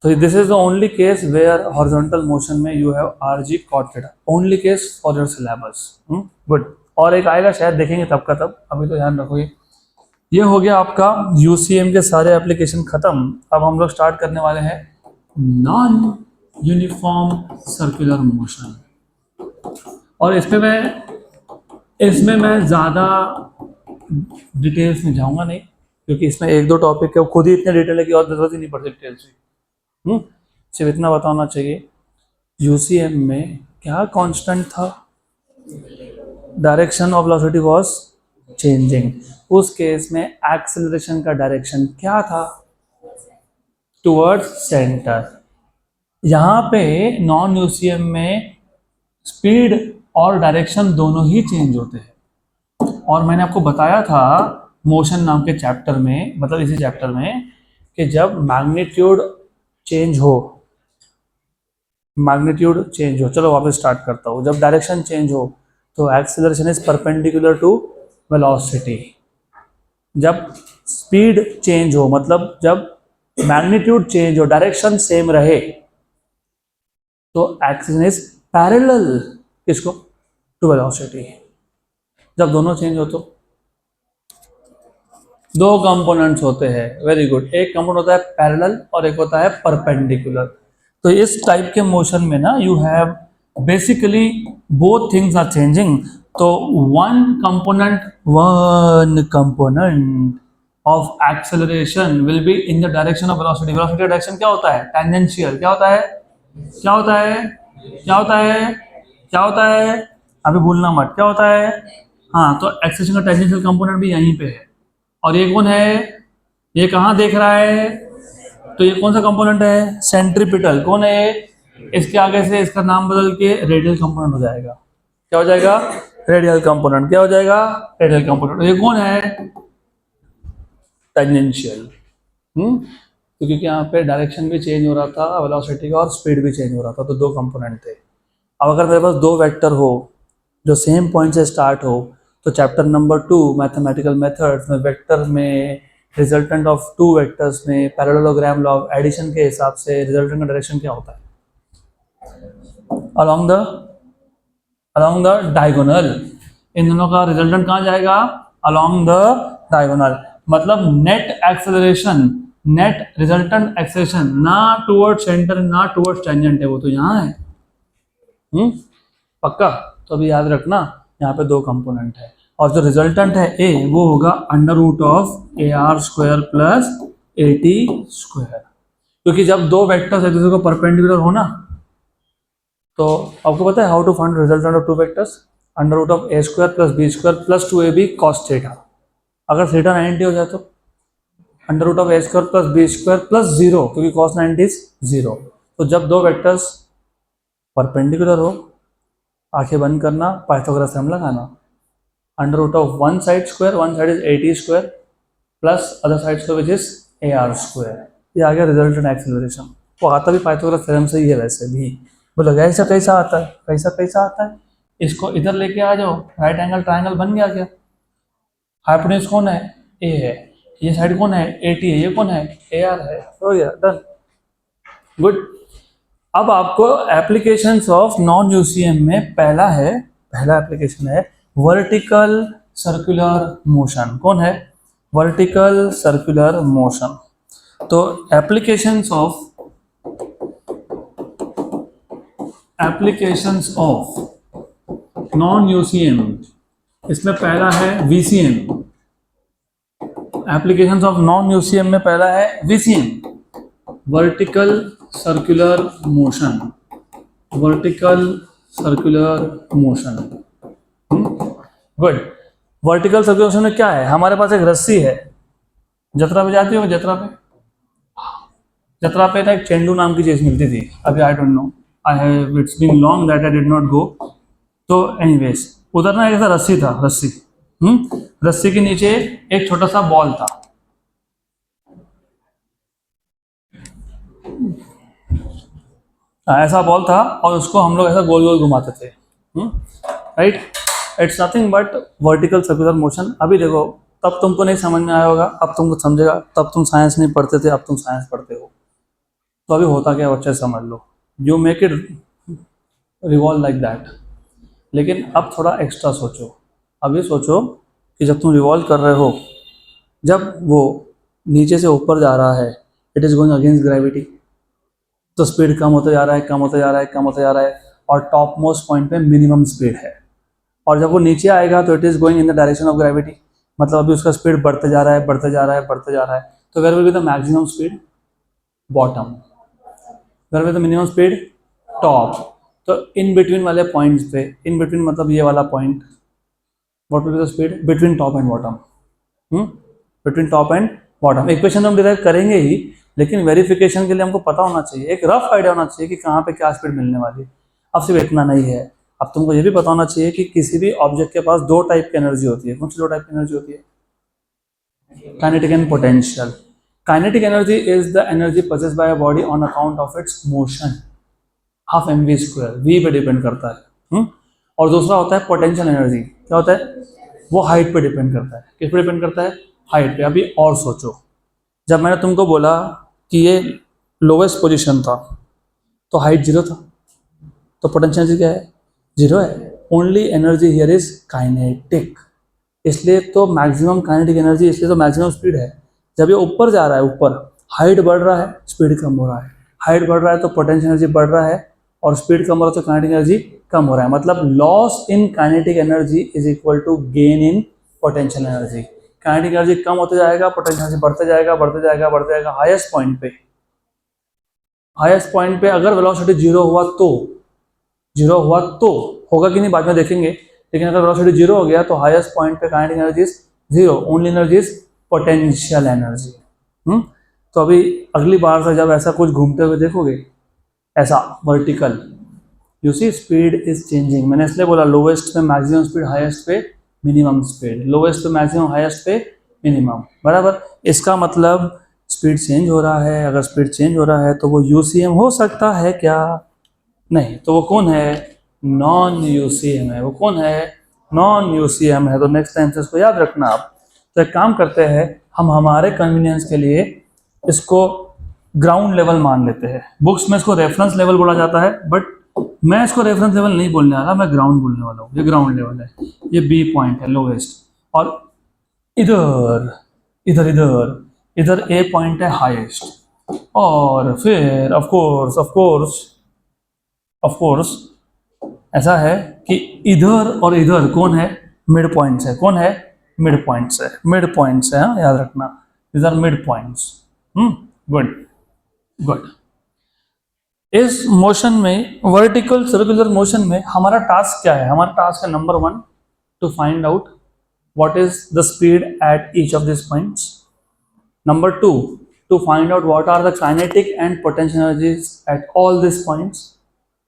Speaker 1: तो this is the only case where horizontal motion में you have R g cot theta. Only case for your syllabus. Good. और एक आएगा शायद, देखेंगे तब का तब, अभी तो ध्यान रखो। ये हो गया आपका यूसीएम के सारे एप्लीकेशन खत्म। अब हम लोग स्टार्ट करने वाले हैं नॉन यूनिफॉर्म सर्कुलर मोशन। और इसमें मैं ज़्यादा डिटेल्स में जाऊंगा नहीं, क्योंकि इसमें एक दो टॉपिक है, खुद ही इतने डिटेल है कि और जरूरत ही नहीं पड़ती डिटेल्स की। सिर्फ इतना बताना चाहिए, यूसीएम में क्या कांस्टेंट था? Direction of velocity was changing. उस केस में एक्सेलरेशन का डायरेक्शन क्या था? Towards centre. यहाँ पे नॉन यूसीएम में स्पीड और डायरेक्शन दोनों ही चेंज होते हैं। और मैंने आपको बताया था मोशन नाम के चैप्टर में, मतलब इसी चैप्टर में, कि जब मैग्नीट्यूड चेंज हो, चलो वापस स्टार्ट करता हूँ। जब डायरेक्शन चेंज हो तो acceleration is perpendicular to velocity. जब स्पीड चेंज हो, मतलब जब मैग्नीट्यूड चेंज हो, डायरेक्शन सेम रहे, तो एक्सेलरेशन इज पैरेलल किसको? To velocity. जब दोनों चेंज हो तो दो कंपोनेंट्स होते हैं। Very good. एक कंपोनेंट होता है पैरेलल और एक होता है परपेंडिकुलर। तो इस टाइप के मोशन में ना you have basically both things are changing. तो one component of acceleration will be in the direction of velocity. Velocity का डायरेक्शन क्या होता है? टेंजेंशियल। क्या होता है? क्या होता है? क्या होता है? क्या होता है? अभी भूलना मत, क्या होता है? हाँ, तो एक्सेलरेशन का टेंजेंशियल कंपोनेंट भी यहीं पे है। और ये कौन है? ये कहाँ देख रहा है? तो ये कौन सा कंपोनेंट है? सेंट्रीपिटल। कौन है? इसके आगे से इसका नाम बदल के रेडियल कंपोनेंट हो जाएगा। क्या हो जाएगा? Radial component. क्या हो जाएगा? Radial component. ये कौन है? टेंजेंशियल। तो क्योंकि यहाँ पे डायरेक्शन भी चेंज हो रहा था वेलोसिटी का, और स्पीड भी चेंज हो रहा था, तो दो कंपोनेंट थे। अब अगर मेरे पास दो वेक्टर हो जो सेम पॉइंट से स्टार्ट हो, तो चैप्टर नंबर 2 मैथमेटिकल मेथड्स में वेक्टर में रिजल्टेंट ऑफ टू वेक्टर्स में पैरेललोग्राम लॉ ऑफ एडिशन के हिसाब से रिजल्टेंट का डायरेक्शन क्या होता है? Along the diagonal. इन दोनों का रिजल्टेंट कहाँ जाएगा? Along the diagonal. मतलब net acceleration, net resultant acceleration ना टुवर्ड सेंटर ना टुवर्ड टेंजेंट है, वो तो यहाँ है। पक्का? तो अभी याद रखना, यहाँ पे दो कंपोनेंट है, और जो रिजल्टेंट है ए, वो होगा under root of a r square plus a t square. क्योंकि जब दो वेक्टर्स एक दूसरे को परपेंडिकुलर हो ना, तो आपको पता है how to find resultant of two vectors? Under root of a square plus b square plus 2ab cos theta. अगर थीटा 90 हो जाए तो under root of a square plus b square plus 0, क्योंकि कॉस 90 इज 0। तो जब दो vectors perpendicular हो, आंखें बंद करना, पाइथागोरस थ्योरम लगाना। Under root of one side is AT square plus other side square which is AR square. ये आ गया रिजल्टेंट एक्सेलरेशन। वो आता भी पाइथागोरस थ्योरम से ही है वैसे भी। बोलो ऐसा कैसा आता है, कैसा आता है, इसको इधर लेके आ जाओ, राइट एंगल ट्राइंगल बन गया क्या। हाइपोटेन्यूज कौन है, ए है, ये साइड कौन है, AT है, ये कौन है, AR है, हो गया, डन, गुड। अब आपको एप्लीकेशंस ऑफ नॉन यूसीएम में पहला एप्लीकेशन है वर्टिकल सर्कुलर मोशन। कौन है, वर्टिकल सर्कुलर मोशन। तो एप्लीकेशंस ऑफ नॉन यूसीएम, इसमें पहला है VCM। Applications of non UCM में पहला है VCM, vertical circular motion, vertical circular motion, good. Vertical circular motion में क्या है, हमारे पास एक रस्सी है, जतरा पे जाती हो, जतरा पे ना एक चेंडू नाम की चीज मिलती थी, अभी I don't know, I have it's been long that I did not go. तो एनीवेज उधर ना एक ऐसा रस्सी था, रस्सी के नीचे एक छोटा सा बॉल था, ऐसा बॉल था, और उसको हम लोग ऐसा गोल गोल घुमाते थे, right. It's nothing but vertical circular motion. अभी देखो, तब तुमको नहीं समझ में आया होगा, अब तुमको समझेगा, तब तुम साइंस नहीं पढ़ते थे, अब तुम साइंस पढ़ते हो। तो अभी होता क्या बच्चे समझ लो, you make it revolve like that. लेकिन अब थोड़ा एक्स्ट्रा सोचो, अब ये सोचो कि जब तुम रिवॉल्व कर रहे हो, जब वो नीचे से ऊपर जा रहा है, it is going against gravity, तो स्पीड कम होते जा रहा है, और टॉप मोस्ट पॉइंट पे मिनिमम स्पीड है। और जब वो नीचे आएगा तो it is going in the direction of gravity, मतलब अभी उसका स्पीड बढ़ते जा रहा है। तो where will be the maximum speed, bottom. Where will be the minimum speed, top. तो इन बिटवीन वाले पॉइंट्स पे, इन बिटवीन मतलब ये वाला point, what will be the speed between top and bottom, between top and bottom. Equation हम derive करेंगे ही, लेकिन verification के लिए हमको पता होना चाहिए, एक रफ आइडिया होना चाहिए कि कहाँ पे क्या स्पीड मिलने वाली है। अब सिर्फ इतना नहीं है, अब तुमको ये भी पता होना चाहिए कि किसी भी ऑब्जेक्ट के पास दो टाइप की एनर्जी होती है। कौन सी दो टाइप की एनर्जी होती है, kinetic and potential. Kinetic energy is the energy possessed by a body on account of its motion, half mv², v पे डिपेंड करता है। और दूसरा होता है पोटेंशियल एनर्जी, क्या होता है, वो हाइट पे डिपेंड करता है। किस पे डिपेंड करता है, हाइट पे। अभी और सोचो, जब मैंने तुमको बोला कि ये लोवेस्ट पोजीशन था तो हाइट 0 था, तो पोटेंशियल एनर्जी क्या है, 0 है। Only energy here is kinetic, इसलिए तो मैक्सिमम काइनेटिक एनर्जी, इसलिए तो मैक्सिमम स्पीड है। जब ये ऊपर जा रहा है, ऊपर हाइट बढ़ रहा है, स्पीड कम हो रहा है, हाइट बढ़ रहा है तो पोटेंशियल एनर्जी बढ़ रहा है, और स्पीड कम हो रहा है तो काइनेटिक एनर्जी कम हो रहा है। मतलब loss in kinetic energy is equal to gain in potential energy. Kinetic energy कम होते जाएगा, पोटेंशियल एनर्जी बढ़ते जाएगा। हाईएस्ट पॉइंट पे अगर वेलोसिटी 0 हुआ तो होगा कि नहीं बाद में देखेंगे, लेकिन अगर वेलोसिटी 0 हो गया तो हाईएस्ट पॉइंट पे kinetic energy is 0, only energy is potential energy. तो अभी अगली बार से जब ऐसा कुछ घूमते हुए देखोगे, ऐसा vertical, you see speed is changing. मैंने इसलिए बोला लोवेस्ट पे मैक्सिमम स्पीड, हाईएस्ट पे मिनिमम स्पीड, लोवेस्ट पे मैक्सिमम, हाईएस्ट पे मिनिमम, बराबर। इसका मतलब स्पीड चेंज हो रहा है। अगर स्पीड चेंज हो रहा है तो वो यूसीएम हो सकता है क्या, नहीं। तो वो कौन है, नॉन यूसीएम है। वो कौन है, नॉन यूसीएम है। तो नेक्स्ट टाइम से इसको याद रखना आप। तो एक काम करते हैं, हम हमारे कन्वीनियंस के लिए इसको ग्राउंड लेवल मान लेते हैं। बुक्स में इसको रेफरेंस लेवल बोला जाता है, बट मैं इसको रेफरेंस लेवल नहीं बोलने वाला, मैं ग्राउंड बोलने वाला हूँ। ये ग्राउंड लेवल है, ये बी पॉइंट है लोवेस्ट, और इधर इधर इधर इधर ए पॉइंट है हाईएस्ट, और फिर ऑफ कोर्स ऐसा है कि इधर और इधर कौन है, मिड पॉइंट्स है। कौन है, मिड पॉइंट्स है, हाँ याद रखना, इधर मिड पॉइंट्स। गुड। इस मोशन में, वर्टिकल सर्कुलर मोशन में हमारा टास्क क्या है, हमारा टास्क है number 1 to find out what is the speed at each of these points. Number 2, to find out what are the kinetic and potential energies at all these points.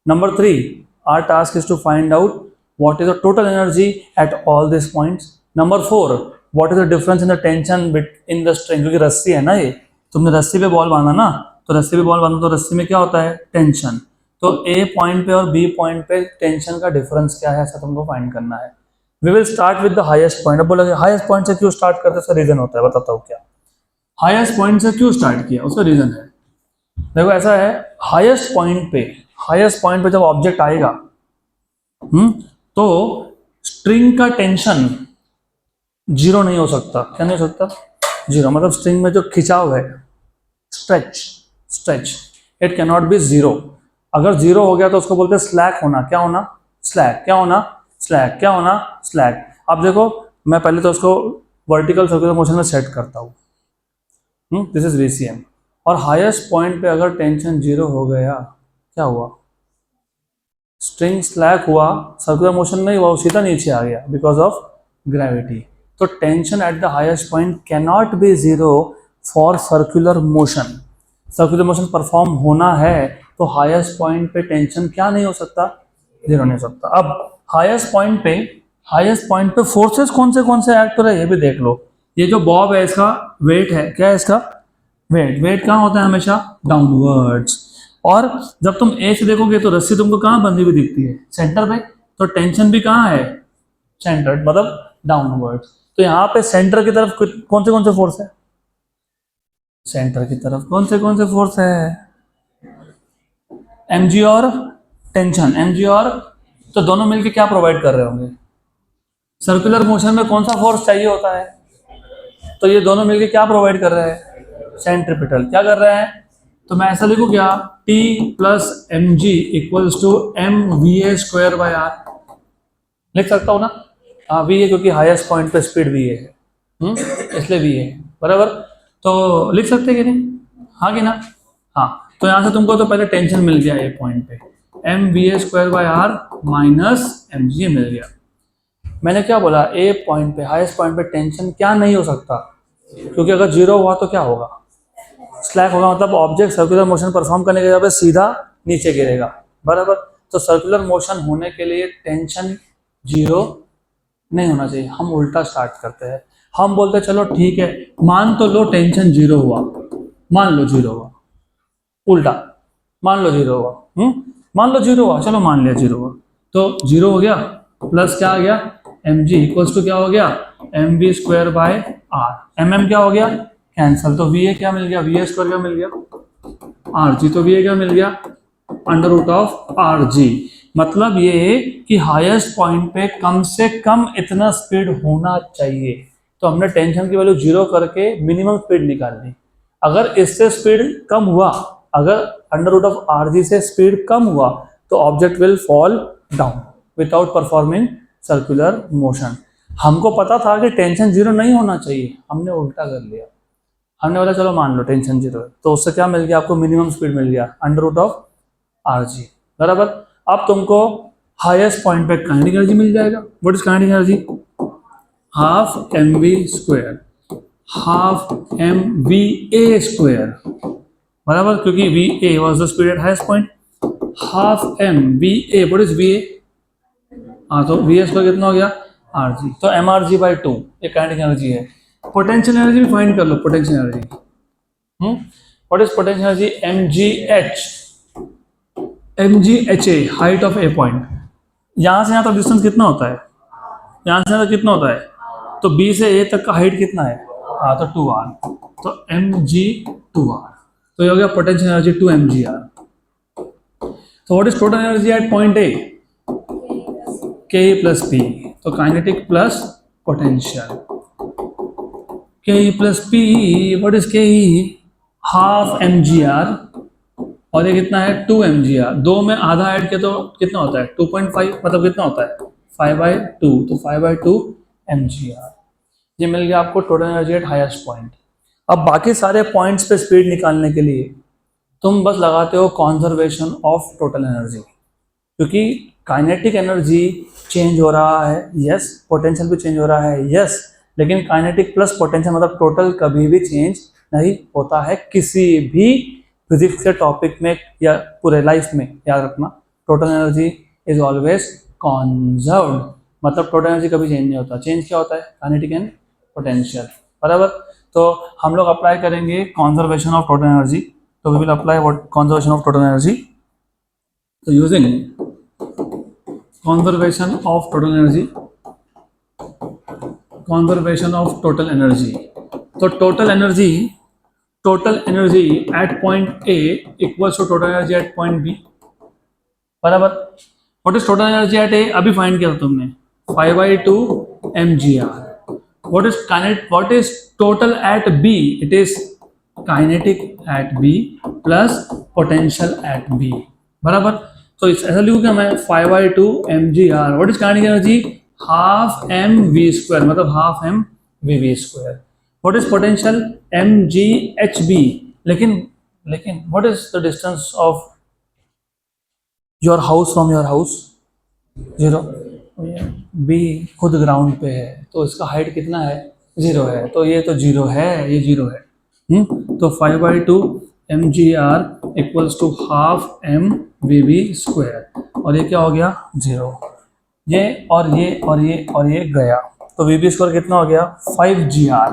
Speaker 1: Number 3, our task is to find out what is the total energy at all these points. Number 4, what is the difference in the tension in the string, क्योंकि रस्सी है ना ये, तुमने रस्सी पे ball बांधा ना, तो रस्सी पे बॉल बांधा तो रस्सी में क्या होता है, टेंशन। तो ए पॉइंट पे और बी पॉइंट पे टेंशन का डिफरेंस क्या है, ऐसा तुमको फाइंड करना है। We will start with the highest point. अब बोलोगे हाईएस्ट पॉइंट से क्यों स्टार्ट करते हैं, उसका रीजन होता है, बताता हूँ क्या। हाईएस्ट पॉइंट से क्यों स्टार्ट किया, उसका रीजन है, देखो ऐसा है, हाईएस्ट पॉइंट पे जब ऑब्जेक्ट आएगा तो स्ट्रिंग का टेंशन जीरो नहीं हो सकता। क्या नहीं हो सकता, जीरो। मतलब स्ट्रिंग में जो खिंचाव है, stretch, it can not be zero. अगर जीरो हो गया तो उसको बोलते हैं स्लैक होना। क्या होना, स्लैक। क्या होना, स्लैक। क्या होना, स्लैक। अब देखो मैं पहले तो उसको वर्टिकल सर्कुलर मोशन में सेट करता हूँ, दिस इज VCM। और हाईएस्ट पॉइंट पे अगर टेंशन जीरो हो गया, क्या हुआ, स्ट्रिंग स्लैक हुआ, सर्कुलर मोशन नहीं हुआ, वो सीधा नीचे आ गया बिकॉज ऑफ ग्रेविटी। तो tension at the highest point can not be zero for circular motion. Circular motion perform होना है तो हाईएस्ट पॉइंट पे टेंशन क्या नहीं हो सकता, जीरो नहीं हो सकता। अब हाईएस्ट पॉइंट पे फोर्सेस कौन से एक्ट कर रहे हैं ये भी देख लो। ये जो बॉब है इसका वेट है, क्या है इसका, वेट कहाँ होता है, हमेशा डाउनवर्ड्स। और जब तुम ए से देखोगे तो रस्सी तुमको कहाँ बंधी हुई दिखती है, सेंटर पे। तो टेंशन भी कहाँ है, सेंटर, मतलब डाउनवर्ड्स। तो यहाँ पे सेंटर की तरफ कौन से फोर्स है, सेंटर की तरफ कौन से फोर्स है, mg और टेंशन, mg और, तो दोनों मिलके क्या प्रोवाइड कर रहे होंगे, सर्कुलर मोशन में कौन सा फोर्स चाहिए होता है, तो ये दोनों मिलके क्या प्रोवाइड कर रहे हैं, सेंट्रीपिटल। क्या कर रहे हैं, तो मैं ऐसा लिखूँ क्या, T plus mg equals to mva²/r। लिख सकता हूँ ना, हाँ v है क्योंकि हाईएस्ट पॉइंट पे स्पीड v है, इसलिए v है, बराबर। तो लिख सकते कि नहीं, हाँ कि ना, हाँ। तो यहाँ से तुमको तो पहले टेंशन मिल गया ये पॉइंट पे, mva²/r माइनस mg मिल गया। मैंने क्या बोला, ए पॉइंट पे, हाईएस्ट पॉइंट पे टेंशन क्या नहीं हो सकता, क्योंकि अगर जीरो हुआ तो क्या होगा, स्लैक होगा। मतलब ऑब्जेक्ट सर्कुलर मोशन परफॉर्म करने के जगह सीधा नीचे गिरेगा, बराबर। तो सर्कुलर मोशन होने के लिए टेंशन जीरो नहीं होना चाहिए। हम उल्टा स्टार्ट करते हैं, हम बोलते हैं चलो ठीक है, मान तो लो टेंशन जीरो हुआ, मान लो जीरो हुआ, उल्टा मान लो जीरो हुआ, मान लो जीरो हुआ, चलो मान लिया जीरो हुआ, तो जीरो हो गया, प्लस क्या आ गया, mg इक्वल्स टू क्या हो गया, mv²/r। mm क्या हो गया, कैंसल, तो va क्या मिल गया, va² क्या मिल गया, rg, तो va क्या मिल गया, √rg। मतलब ये कि हाईएस्ट पॉइंट पे कम से कम इतना स्पीड होना चाहिए। तो हमने टेंशन की वैल्यू जीरो करके मिनिमम स्पीड निकाल ली। अगर इससे स्पीड कम हुआ, अगर √rg से स्पीड कम हुआ तो object will fall down without performing circular motion. हमको पता था कि टेंशन जीरो नहीं होना चाहिए, हमने उल्टा कर लिया। हमने बोला चलो मान लो टेंशन जीरो है, तो उससे क्या मिल गया आपको, मिनिमम स्पीड मिल गया √rg, बराबर। अब तुमको हाईएस्ट पॉइंट पे काइनेटिक एनर्जी मिल जाएगा। What is kinetic energy, half mv², half mva², बराबर, क्योंकि va was the speed at highest point, half mva, what is va, हाँ तो va² कितना हो गया, rg, तो mrg/2 ये काइनेटिक एनर्जी है। पोटेंशियल एनर्जी भी फाइंड कर लो, potential energy, what is potential energy, mgha, height of a point. यहाँ से यहाँ तक डिस्टेंस कितना होता है, यहाँ से यहाँ तक कितना होता है, तो b से a तक का हाइट कितना है, हाँ तो 2r, तो mg2r, तो ये हो गया पोटेंशियल एनर्जी 2 mgr। तो what is total energy at point A, ke plus p, तो kinetic plus potential, ke plus p, what is ke, half mgr, और ये कितना है 2 mgr, दो में आधा ऐड किया तो कितना होता है 2.5, मतलब कितना होता है 5/2, तो 5/2 mgr। ये मिल गया आपको total energy eight highest point. अब बाकी सारे पॉइंट्स पे स्पीड निकालने के लिए तुम बस लगाते हो कॉन्जर्वेशन ऑफ टोटल एनर्जी, क्योंकि काइनेटिक एनर्जी चेंज हो रहा है, यस, पोटेंशियल भी चेंज हो रहा है, यस, लेकिन काइनेटिक प्लस पोटेंशियल मतलब टोटल कभी भी चेंज नहीं होता है किसी भी फिजिक्स के टॉपिक में या पूरे लाइफ में। याद रखना, total energy is always conserved, मतलब टोटल एनर्जी कभी चेंज नहीं होता. चेंज क्या होता है? Kinetic and potential. बराबर. तो हम लोग अप्लाई करेंगे कंजर्वेशन ऑफ टोटल एनर्जी. तो we will apply what? Conservation of total energy. तो using conservation of total energy, conservation of total energy. तो total energy at point A equals to total energy at point B. बराबर. What is total energy eight ए? अभी find किया था तुमने, 5/2 mgr. What is total at B? It is kinetic at B plus potential at B. बराबर. तो ऐसा लिखोगे मैं 5/2 mgr. What is kinetic energy? Half mv square, मतलब half mvv square. What is potential? mghb. लेकिन what is the distance of your house from your house? 0. B खुद ground पे है, तो इसका हाइट कितना है? 0 है. तो ये तो 0 है, ये 0 है. तो 5/2 mgr equals to half mvv square. और ये क्या हो गया? 0. ये और ये और ये और ये गया, तो vb स्क्वायर कितना हो गया? 5gr.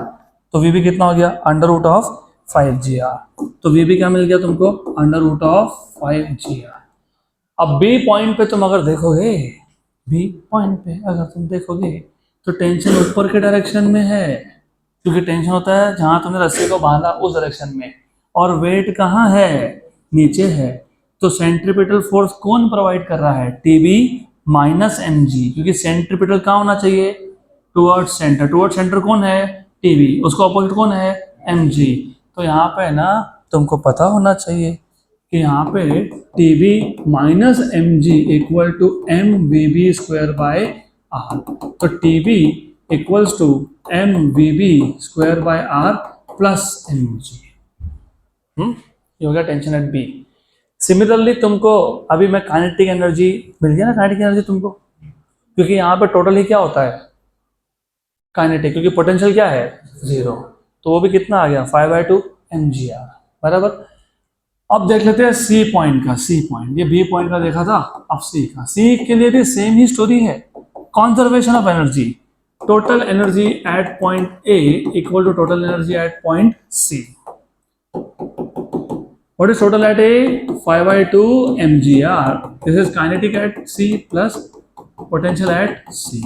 Speaker 1: तो vb कितना हो गया? Under root of 5gr. तो vb क्या मिल गया तुमको? Under root of 5gr. अब बी पॉइंट पे तुम अगर देखोगे, तो टेंशन ऊपर के डायरेक्शन में है, क्योंकि टेंशन होता है जहां तुमने रस्सी को बांधा उस डायरेक्शन में, और वेट कहाँ है? नीचे है. तो सेंट्रीपिटल फोर्स कौन प्रोवाइड कर रहा है? टीबी माइनस mg, क्योंकि सेंट्रीपिटल कहाँ होना चाहिए? Towards centre. टुवर्ड्स सेंटर कौन है? टीबी. उसका अपोजिट कौन है? mg. तो यहाँ पे ना तुमको पता होना चाहिए कि यहाँ पे t b minus mg equal to mvb square by r. तो t b equals to mvb square by r plus mg. ये हो गया टेंशन एट बी. सिमिलरली तुमको अभी मैं काइनेटिक एनर्जी मिल गया ना, काइनेटिक एनर्जी तुमको, क्योंकि यहाँ पे टोटल ही क्या होता है? काइनेटिक, क्योंकि पोटेंशियल क्या है? 0. तो वो भी कितना आ गया? 5/2 mgr. बराबर. अब देख लेते हैं सी पॉइंट का. सी पॉइंट, ये बी पॉइंट का देखा था, अब सी का. सी के लिए भी सेम ही स्टोरी है. Conservation of energy, total energy at point A equal to total energy at point C. What is total at A? 5/2 mgr. This is kinetic at C plus potential at C.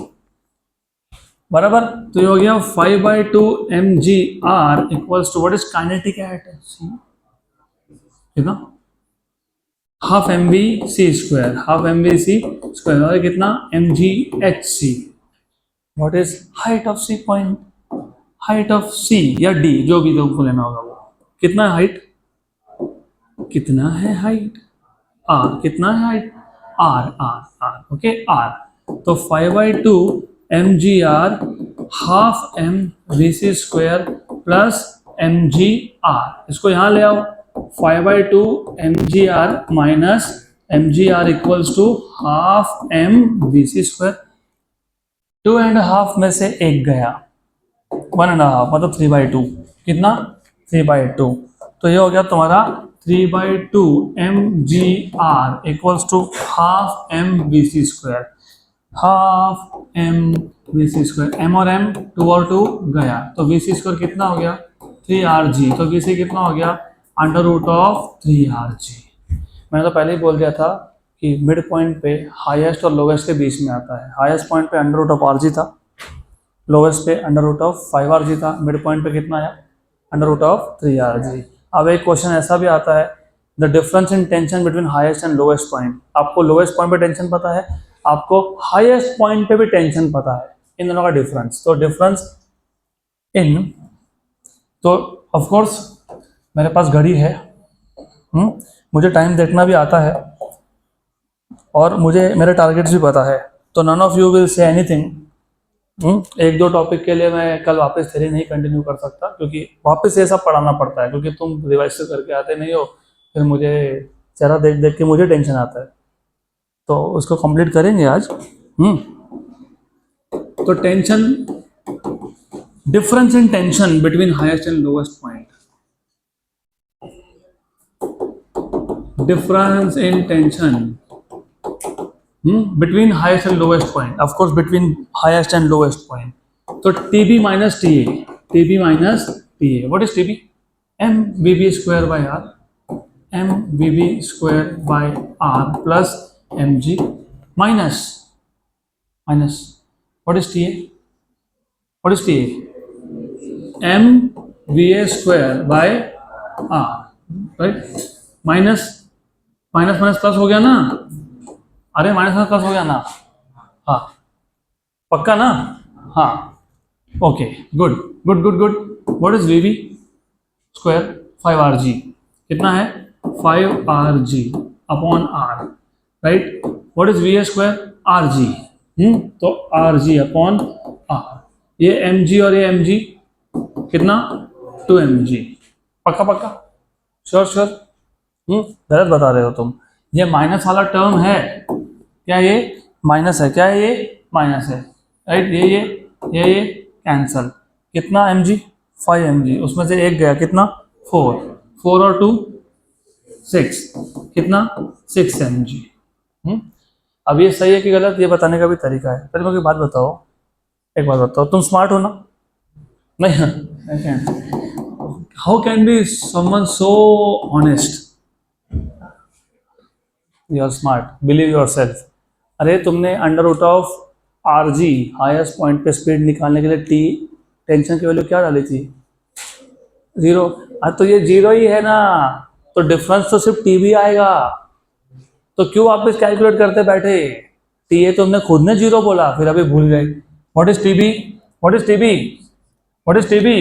Speaker 1: बराबर. तो ये हो गया 5/2 mgr equals to what is kinetic at C? Half M B C square, half M B C square, और कितना? mgh. What is height of C point? Height of c या d, जो भी तुमको लेना होगा वो. कितना है हाइट? कितना है हाइट? आर. कितना है हाइट? आर. Okay, are. तो 5/2 mgr half mvc square plus mgr. इसको यहाँ ले आओ. 5/2 mgr minus mgr equals to half mvc square. 2.5 में से एक गया, 1.5 मतलब 3/2. कितना? 3/2. तो ये हो गया तुम्हारा 3/2 mgr equals to half mvc square. Half mvc square, m और m 2 और 2 गया, तो vc स्क्वायर कितना हो गया? 3rg. तो vc कितना हो गया? Under root of 3rg. मैंने तो पहले ही बोल दिया था कि मिड पॉइंट पे हाईएस्ट और लोवेस्ट के बीच में आता है. हाईएस्ट पॉइंट पे अंडर रूट ऑफ rg था, लोवेस्ट पे अंडर रूट ऑफ 5rg था, मिड पॉइंट पे कितना आया? Under root of 3rg. अब एक क्वेश्चन ऐसा भी आता है, the difference in tension between highest and lowest point. आपको लोवेस्ट पॉइंट पे टेंशन पता है, आपको हाईएस्ट पॉइंट पे भी टेंशन पता है, इन दोनों का डिफरेंस. तो डिफरेंस इन, तो ऑफकोर्स मेरे पास घड़ी है, मुझे टाइम देखना भी आता है, और मुझे मेरे टारगेट्स भी पता है. तो none of you will say anything. 1-2 topic के लिए मैं कल वापस थ्योरी नहीं कंटिन्यू कर सकता, क्योंकि वापस ये सब पढ़ाना पड़ता है, क्योंकि तुम रिवाइज करके आते नहीं हो, फिर मुझे चेहरा देख देख के मुझे टेंशन आता है. तो उसको कंप्लीट करेंगे आज. तो tension, difference in tension between highest and lowest point. Difference in tension between highest and lowest point, of course between highest and lowest point. तो T B minus T A, T B minus T A, what is T B? M V B square by are, M V B square by R plus M G minus minus what is T A? What is T A? M V A square by are, right? Minus minus minus plus हो गया ना, अरे minus minus plus हो गया ना, हाँ पक्का ना, हाँ okay good good good good. What is V B square? 5rg, कितना है? 5rg upon R, right? What is V A square? rg, तो rg अपॉन आर, ये mg और ये mg कितना? 2mg, पक्का पक्का, श्योर श्योर? गलत बता रहे हो तुम, ये माइनस वाला टर्म है क्या? ये माइनस है क्या? ये माइनस है, राइट? ये कैंसल, कितना mg? 5mg, उसमें से एक गया, कितना? 4, 4 और 2 6, कितना? 6mg। अब ये सही है कि गलत, ये बताने का भी तरीका है। पहले मुझे बात बताओ, एक बात बताओ, तुम स्मार्ट हो ना? नहीं, how can be someone so honest? You are smart, believe yourself. अरे तुमने under root of are G highest point पे स्पीड निकालने के लिए टी टेंशन की वैल्यू क्या डाली थी? 0। तो ये 0 ही है ना, तो डिफरेंस तो सिर्फ टी भी आएगा, तो क्यों वापस कैलकुलेट करते बैठे? टी ए तुमने खुद ने 0 बोला, फिर अभी भूल गए। What is T B? What is T B? What is T B?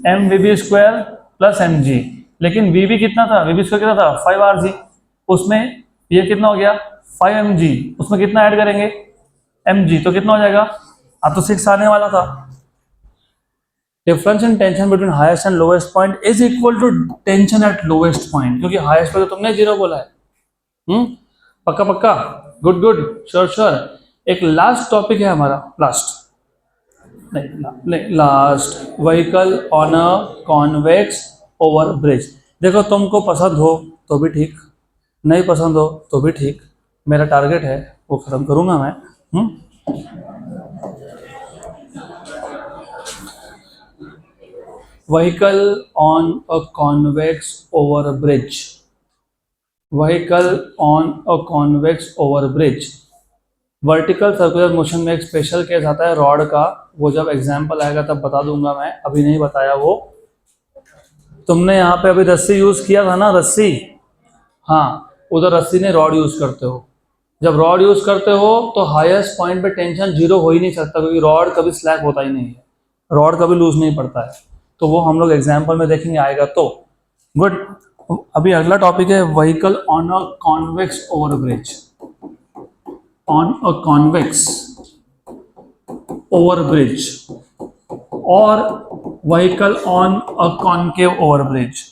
Speaker 1: M V B square plus M G, लेकिन वी बी कितना था? वी बी स्क्वायर कितना था? 5rg, उसमें ये कितना हो गया? 5mg, उसमें कितना ऐड करेंगे? mg, तो कितना हो जाएगा? अब तो 6 आने वाला था। Difference in tension between highest and lowest point is equal to tension at lowest point, क्योंकि हाईएस्ट पे तो तुमने 0 बोला है। पक्का पक्का, गुड गुड, श्योर श्योर। एक लास्ट टॉपिक है हमारा, last vehicle on a convex over bridge. देखो तुमको पसंद हो तो भी ठीक, नहीं पसंद हो तो भी ठीक, मेरा टारगेट है वो खत्म करूंगा मैं। Vehicle on a convex over bridge, vehicle on a convex over bridge. Vertical circular motion में एक स्पेशल केस आता है रॉड का, वो जब एग्जाम्पल आएगा तब बता दूंगा मैं, अभी नहीं बताया वो। तुमने यहाँ पे अभी रस्सी यूज किया था ना, रस्सी, हाँ उधर रस्सी ने रॉड यूज करते हो। जब रॉड यूज करते हो तो हाईएस्ट पॉइंट पे टेंशन 0 हो ही नहीं सकता, क्योंकि रॉड कभी स्लैक होता ही नहीं है, रॉड कभी लूज नहीं पड़ता है। तो वो हम लोग एग्जाम्पल में देखेंगे, आएगा तो गुड। अभी अगला टॉपिक है vehicle on a convex over bridge, on a convex over bridge और vehicle on a concave over bridge,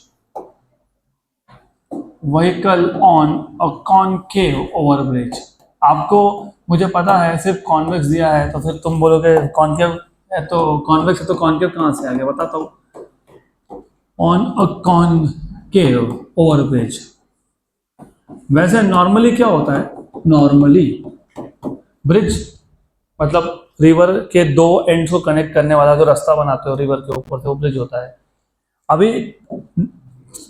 Speaker 1: vehicle on a concave over bridge. आपको मुझे पता है सिर्फ कॉन्वेक्स दिया है, तो फिर तुम बोलोगे कॉनकेव है, तो कॉन्वेक्स है तो कॉनकेव कहाँ से आ गया? बताता हूँ। On a concave over bridge, वैसे नॉर्मली क्या होता है? नॉर्मली ब्रिज मतलब रिवर के 2 एंड्स को कनेक्ट करने वाला जो रास्ता बनाते हो रिवर के ऊपर से, वो ब्रिज होता है। अभी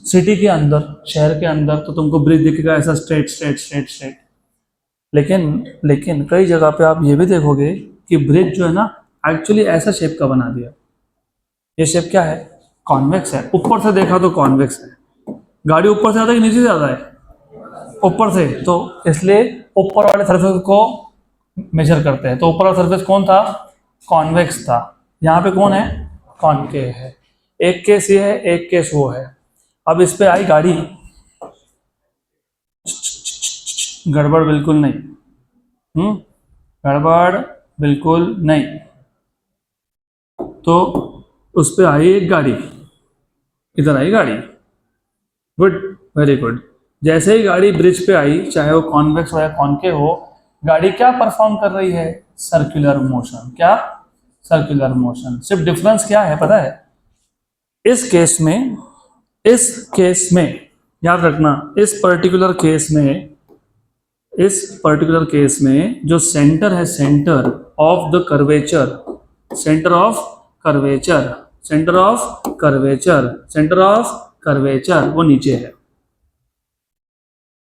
Speaker 1: सिटी के अंदर, शहर के अंदर तो तुमको ब्रिज दिखेगा ऐसा स्ट्रेट स्ट्रेट स्ट्रेट स्ट्रेट, लेकिन कई जगह पे आप ये भी देखोगे कि ब्रिज जो है ना एक्चुअली ऐसा शेप का बना दिया। ये शेप क्या है? कॉन्वेक्स है। ऊपर से देखा तो कॉन्वेक्स है। गाड़ी ऊपर से आता है कि नीचे से आता है? ऊपर से, तो इसलिए ऊपर वाले सरफेस को मेजर करते हैं। तो ऊपर वाला सरफेस कौन था? कॉन्वेक्स था। यहाँ पे कौन है? कॉनकेव है। एक केस ये है, एक केस वो है। अब इस पे आई गाड़ी, गड़बड़ बिल्कुल नहीं, गड़बड़ बिल्कुल नहीं, तो उस पे आई एक गाड़ी, इधर आई गाड़ी, गुड, वेरी गुड। जैसे ही गाड़ी ब्रिज पे आई, चाहे वो कॉन्वेक्स हो या कॉनकेव हो, गाड़ी क्या परफॉर्म कर रही है? Circular motion. क्या? Circular motion. सिर्फ डिफरेंस क्या है पता है? इस केस में याद रखना, इस पर्टिकुलर केस में इस पर्टिकुलर केस में जो सेंटर है, centre of the curvature, centre of curvature, centre of curvature, centre of curvature वो नीचे है,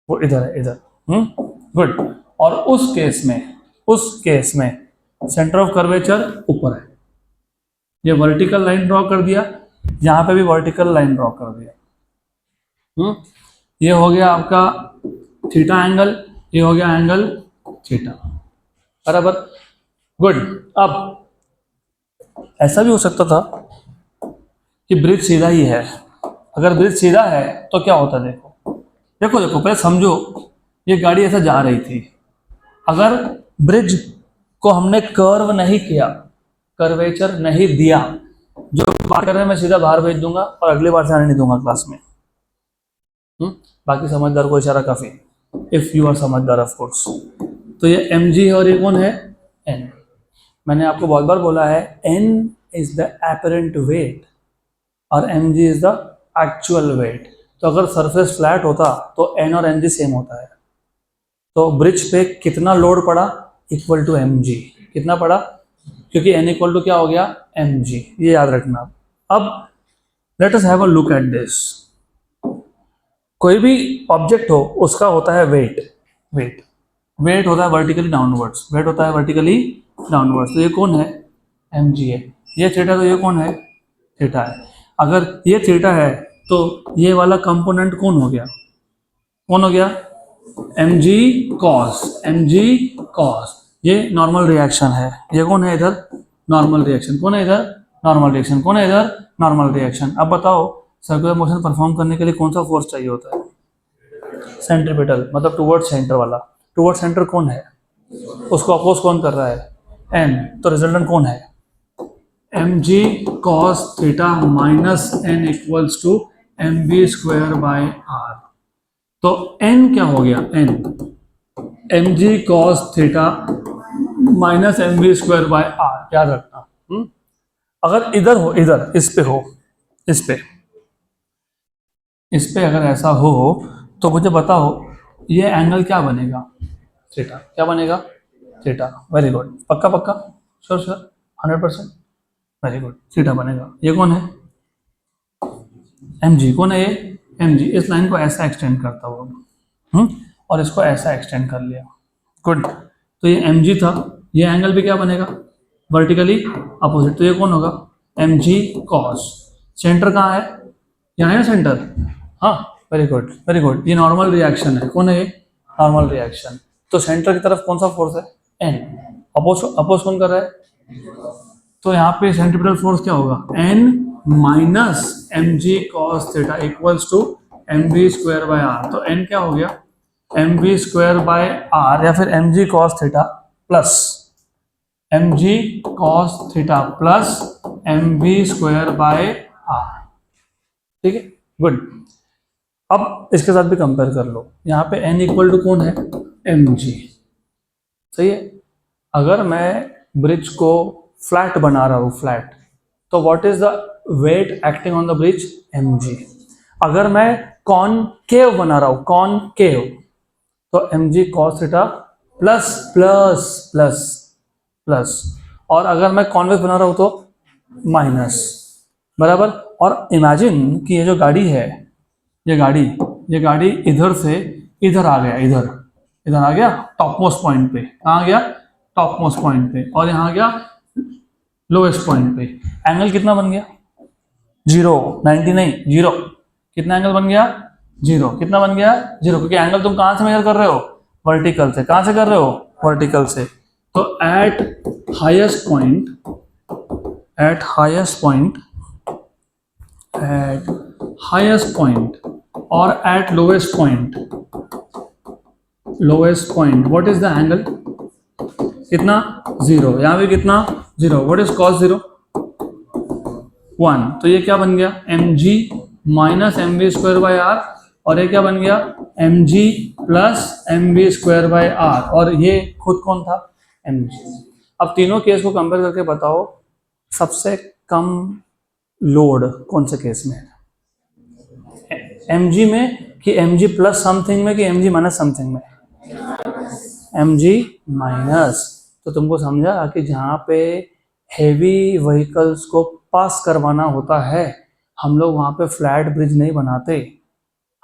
Speaker 1: वो इधर है, इधर। गुड। और उस केस में सेंटर ऑफ कर्वेचर ऊपर है। ये वर्टिकल लाइन ड्रॉ कर दिया, यहां पे भी वर्टिकल लाइन ड्रॉ कर दिया। ये हो गया आपका थीटा एंगल, ये हो गया एंगल थीटा, बराबर। गुड। अब ऐसा भी हो सकता था कि ब्रिज सीधा ही है। अगर ब्रिज सीधा है तो क्या होता है, देखो देखो देखो, पहले समझो, ये गाड़ी ऐसा जा रही थी। अगर ब्रिज को हमने कर्व नहीं किया, कर्वेचर नहीं दिया, जो बात कर रहे हैं मैं सीधा बाहर भेज दूंगा और अगली बार से आने नहीं दूंगा क्लास में। बाकी समझदार को इशारा काफी, इफ यू आर समझदार ऑफ कोर्स। तो ये mg है और ये कौन है, n। मैंने आपको बहुत बार बोला है n is the apparent wait और mg is the actual wait. तो अगर सरफेस फ्लैट होता तो n और mg सेम होता है। तो ब्रिज पे कितना लोड पड़ा, इक्वल टू mg। कितना पड़ा, क्योंकि n इक्वल टू क्या हो गया, mg। ये याद रखना। अब let us have a look at this. कोई भी ऑब्जेक्ट हो उसका होता है वेट, वेट होता है वर्टिकली डाउनवर्ड्स, वेट होता है वर्टिकली डाउनवर्ड्स। तो ये कौन है, mg है। ये थीटा, तो ये कौन है, थीटा है। अगर ये थीटा है तो ये वाला कंपोनेंट कौन हो गया, कौन हो गया, mg cos, mg cos। ये नॉर्मल रिएक्शन है। ये कौन है इधर, नॉर्मल रिएक्शन। कौन है इधर, नॉर्मल रिएक्शन। कौन है इधर, नॉर्मल रिएक्शन। अब बताओ सर्कुलर मोशन परफॉर्म करने के लिए कौन सा फोर्स चाहिए होता है, सेंट्रीपिटल, मतलब टुवर्ड सेंटर वाला। टुवर्ड सेंटर कौन है, उसको अपोज कौन कर रहा है, n। तो रिजल्टेंट कौन है, mg cos theta minus n equals to mv square by r। तो n क्या हो गया, n mg cos theta minus mv square by r। याद रखना। अगर इधर हो, इधर इस पे हो, इस पे अगर ऐसा हो तो मुझे बताओ ये एंगल क्या बनेगा, थीटा। क्या बनेगा, थीटा। वेरी गुड, पक्का पक्का, sure sure, 100%। Very good, theta बनेगा। ये कौन है, mg। कौन है ये, mg। इस लाइन को ऐसा एक्सटेंड करता हुआ, और इसको ऐसा एक्सटेंड कर लिया। गुड। तो ये mg था, ये एंगल भी क्या बनेगा, वर्टिकली अपोजिट। तो ये कौन होगा, mg cos। सेंटर कहाँ है, यहाँ है ना सेंटर, हाँ। Very good, very good. ये नॉर्मल रिएक्शन है। कौन है ये, नॉर्मल रिएक्शन। तो सेंटर की तरफ कौन सा फोर्स है, n। अपोज कौन कर रहा है, तो यहाँ पे सेंट्रीपिटल फोर्स क्या होगा, n माइनस mg cos theta equals to mv square by r। तो n क्या हो गया, mv स्क्वायर बाय r, या फिर mg cos theta plus mg cos theta plus mv square by r। ठीक है, गुड। अब इसके साथ भी कंपेयर कर लो। यहाँ पे n इक्वल टू कौन है, mg। सही है। अगर मैं ब्रिज को फ्लैट बना रहा हूँ, फ्लैट, तो what is the weight acting on the bridge, mg। अगर मैं कॉनकेव बना रहा हूँ, कॉनकेव, तो mg cos theta plus plus plus plus. और अगर मैं कॉन्वेक्स बना रहा हूँ तो माइनस, बराबर। और इमेजिन कि ये जो गाड़ी है, ये गाड़ी इधर से इधर आ गया, इधर आ गया टॉप मोस्ट पॉइंट पे। कहाँ गया, टॉप मोस्ट पॉइंट पे, और यहाँ गया लोएस्ट पॉइंट पे। एंगल कितना बन गया, 0, 90 नहीं, 0। कितना एंगल बन गया, 0। कितना बन गया, 0, क्योंकि एंगल तुम कहाँ से मेजर कर रहे हो, वर्टिकल से। कहाँ से कर रहे हो, वर्टिकल से। तो एट हाईएस्ट पॉइंट और at lowest point what is the angle, कितना, 0। यहाँ भी कितना, 0। what is cos 0, 1। तो ये क्या बन गया, mg minus mv square by r, और ये क्या बन गया, mg plus mv square by r, और ये खुद कौन था, mg। अब तीनों केस को कंपेयर करके बताओ सबसे कम लोड कौन से केस में है, mg में कि mg प्लस समथिंग में कि mg माइनस समथिंग में, mg माइनस। तो तुमको समझा कि जहाँ पे हेवी व्हीकल्स को पास करवाना होता है, हम लोग वहाँ पे फ्लैट ब्रिज नहीं बनाते,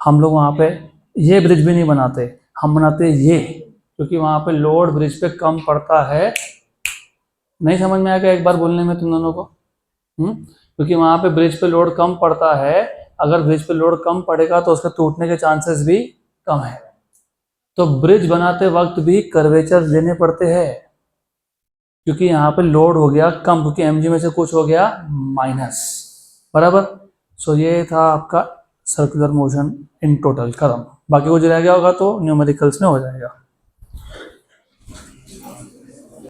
Speaker 1: हम लोग वहाँ पे ये ब्रिज भी नहीं बनाते, हम बनाते ये, क्योंकि वहाँ पे लोड ब्रिज पे कम पड़ता है। नहीं समझ में आएगा एक बार बोलने में तुम दोनों को? क्योंकि वहाँ पे ब्रिज पे लोड कम पड़ता है, अगर ब्रिज पे लोड कम पड़ेगा तो उसके टूटने के चांसेस भी कम है। तो ब्रिज बनाते वक्त भी कर्वेचर देने पड़ते हैं, क्योंकि यहाँ पे लोड हो गया कम, क्योंकि mg में से कुछ हो गया माइनस, बराबर। सो ये था आपका सर्कुलर मोशन इन टोटल, खत्म। बाकी कुछ रह गया होगा तो न्यूमेरिकल्स में हो जाएगा।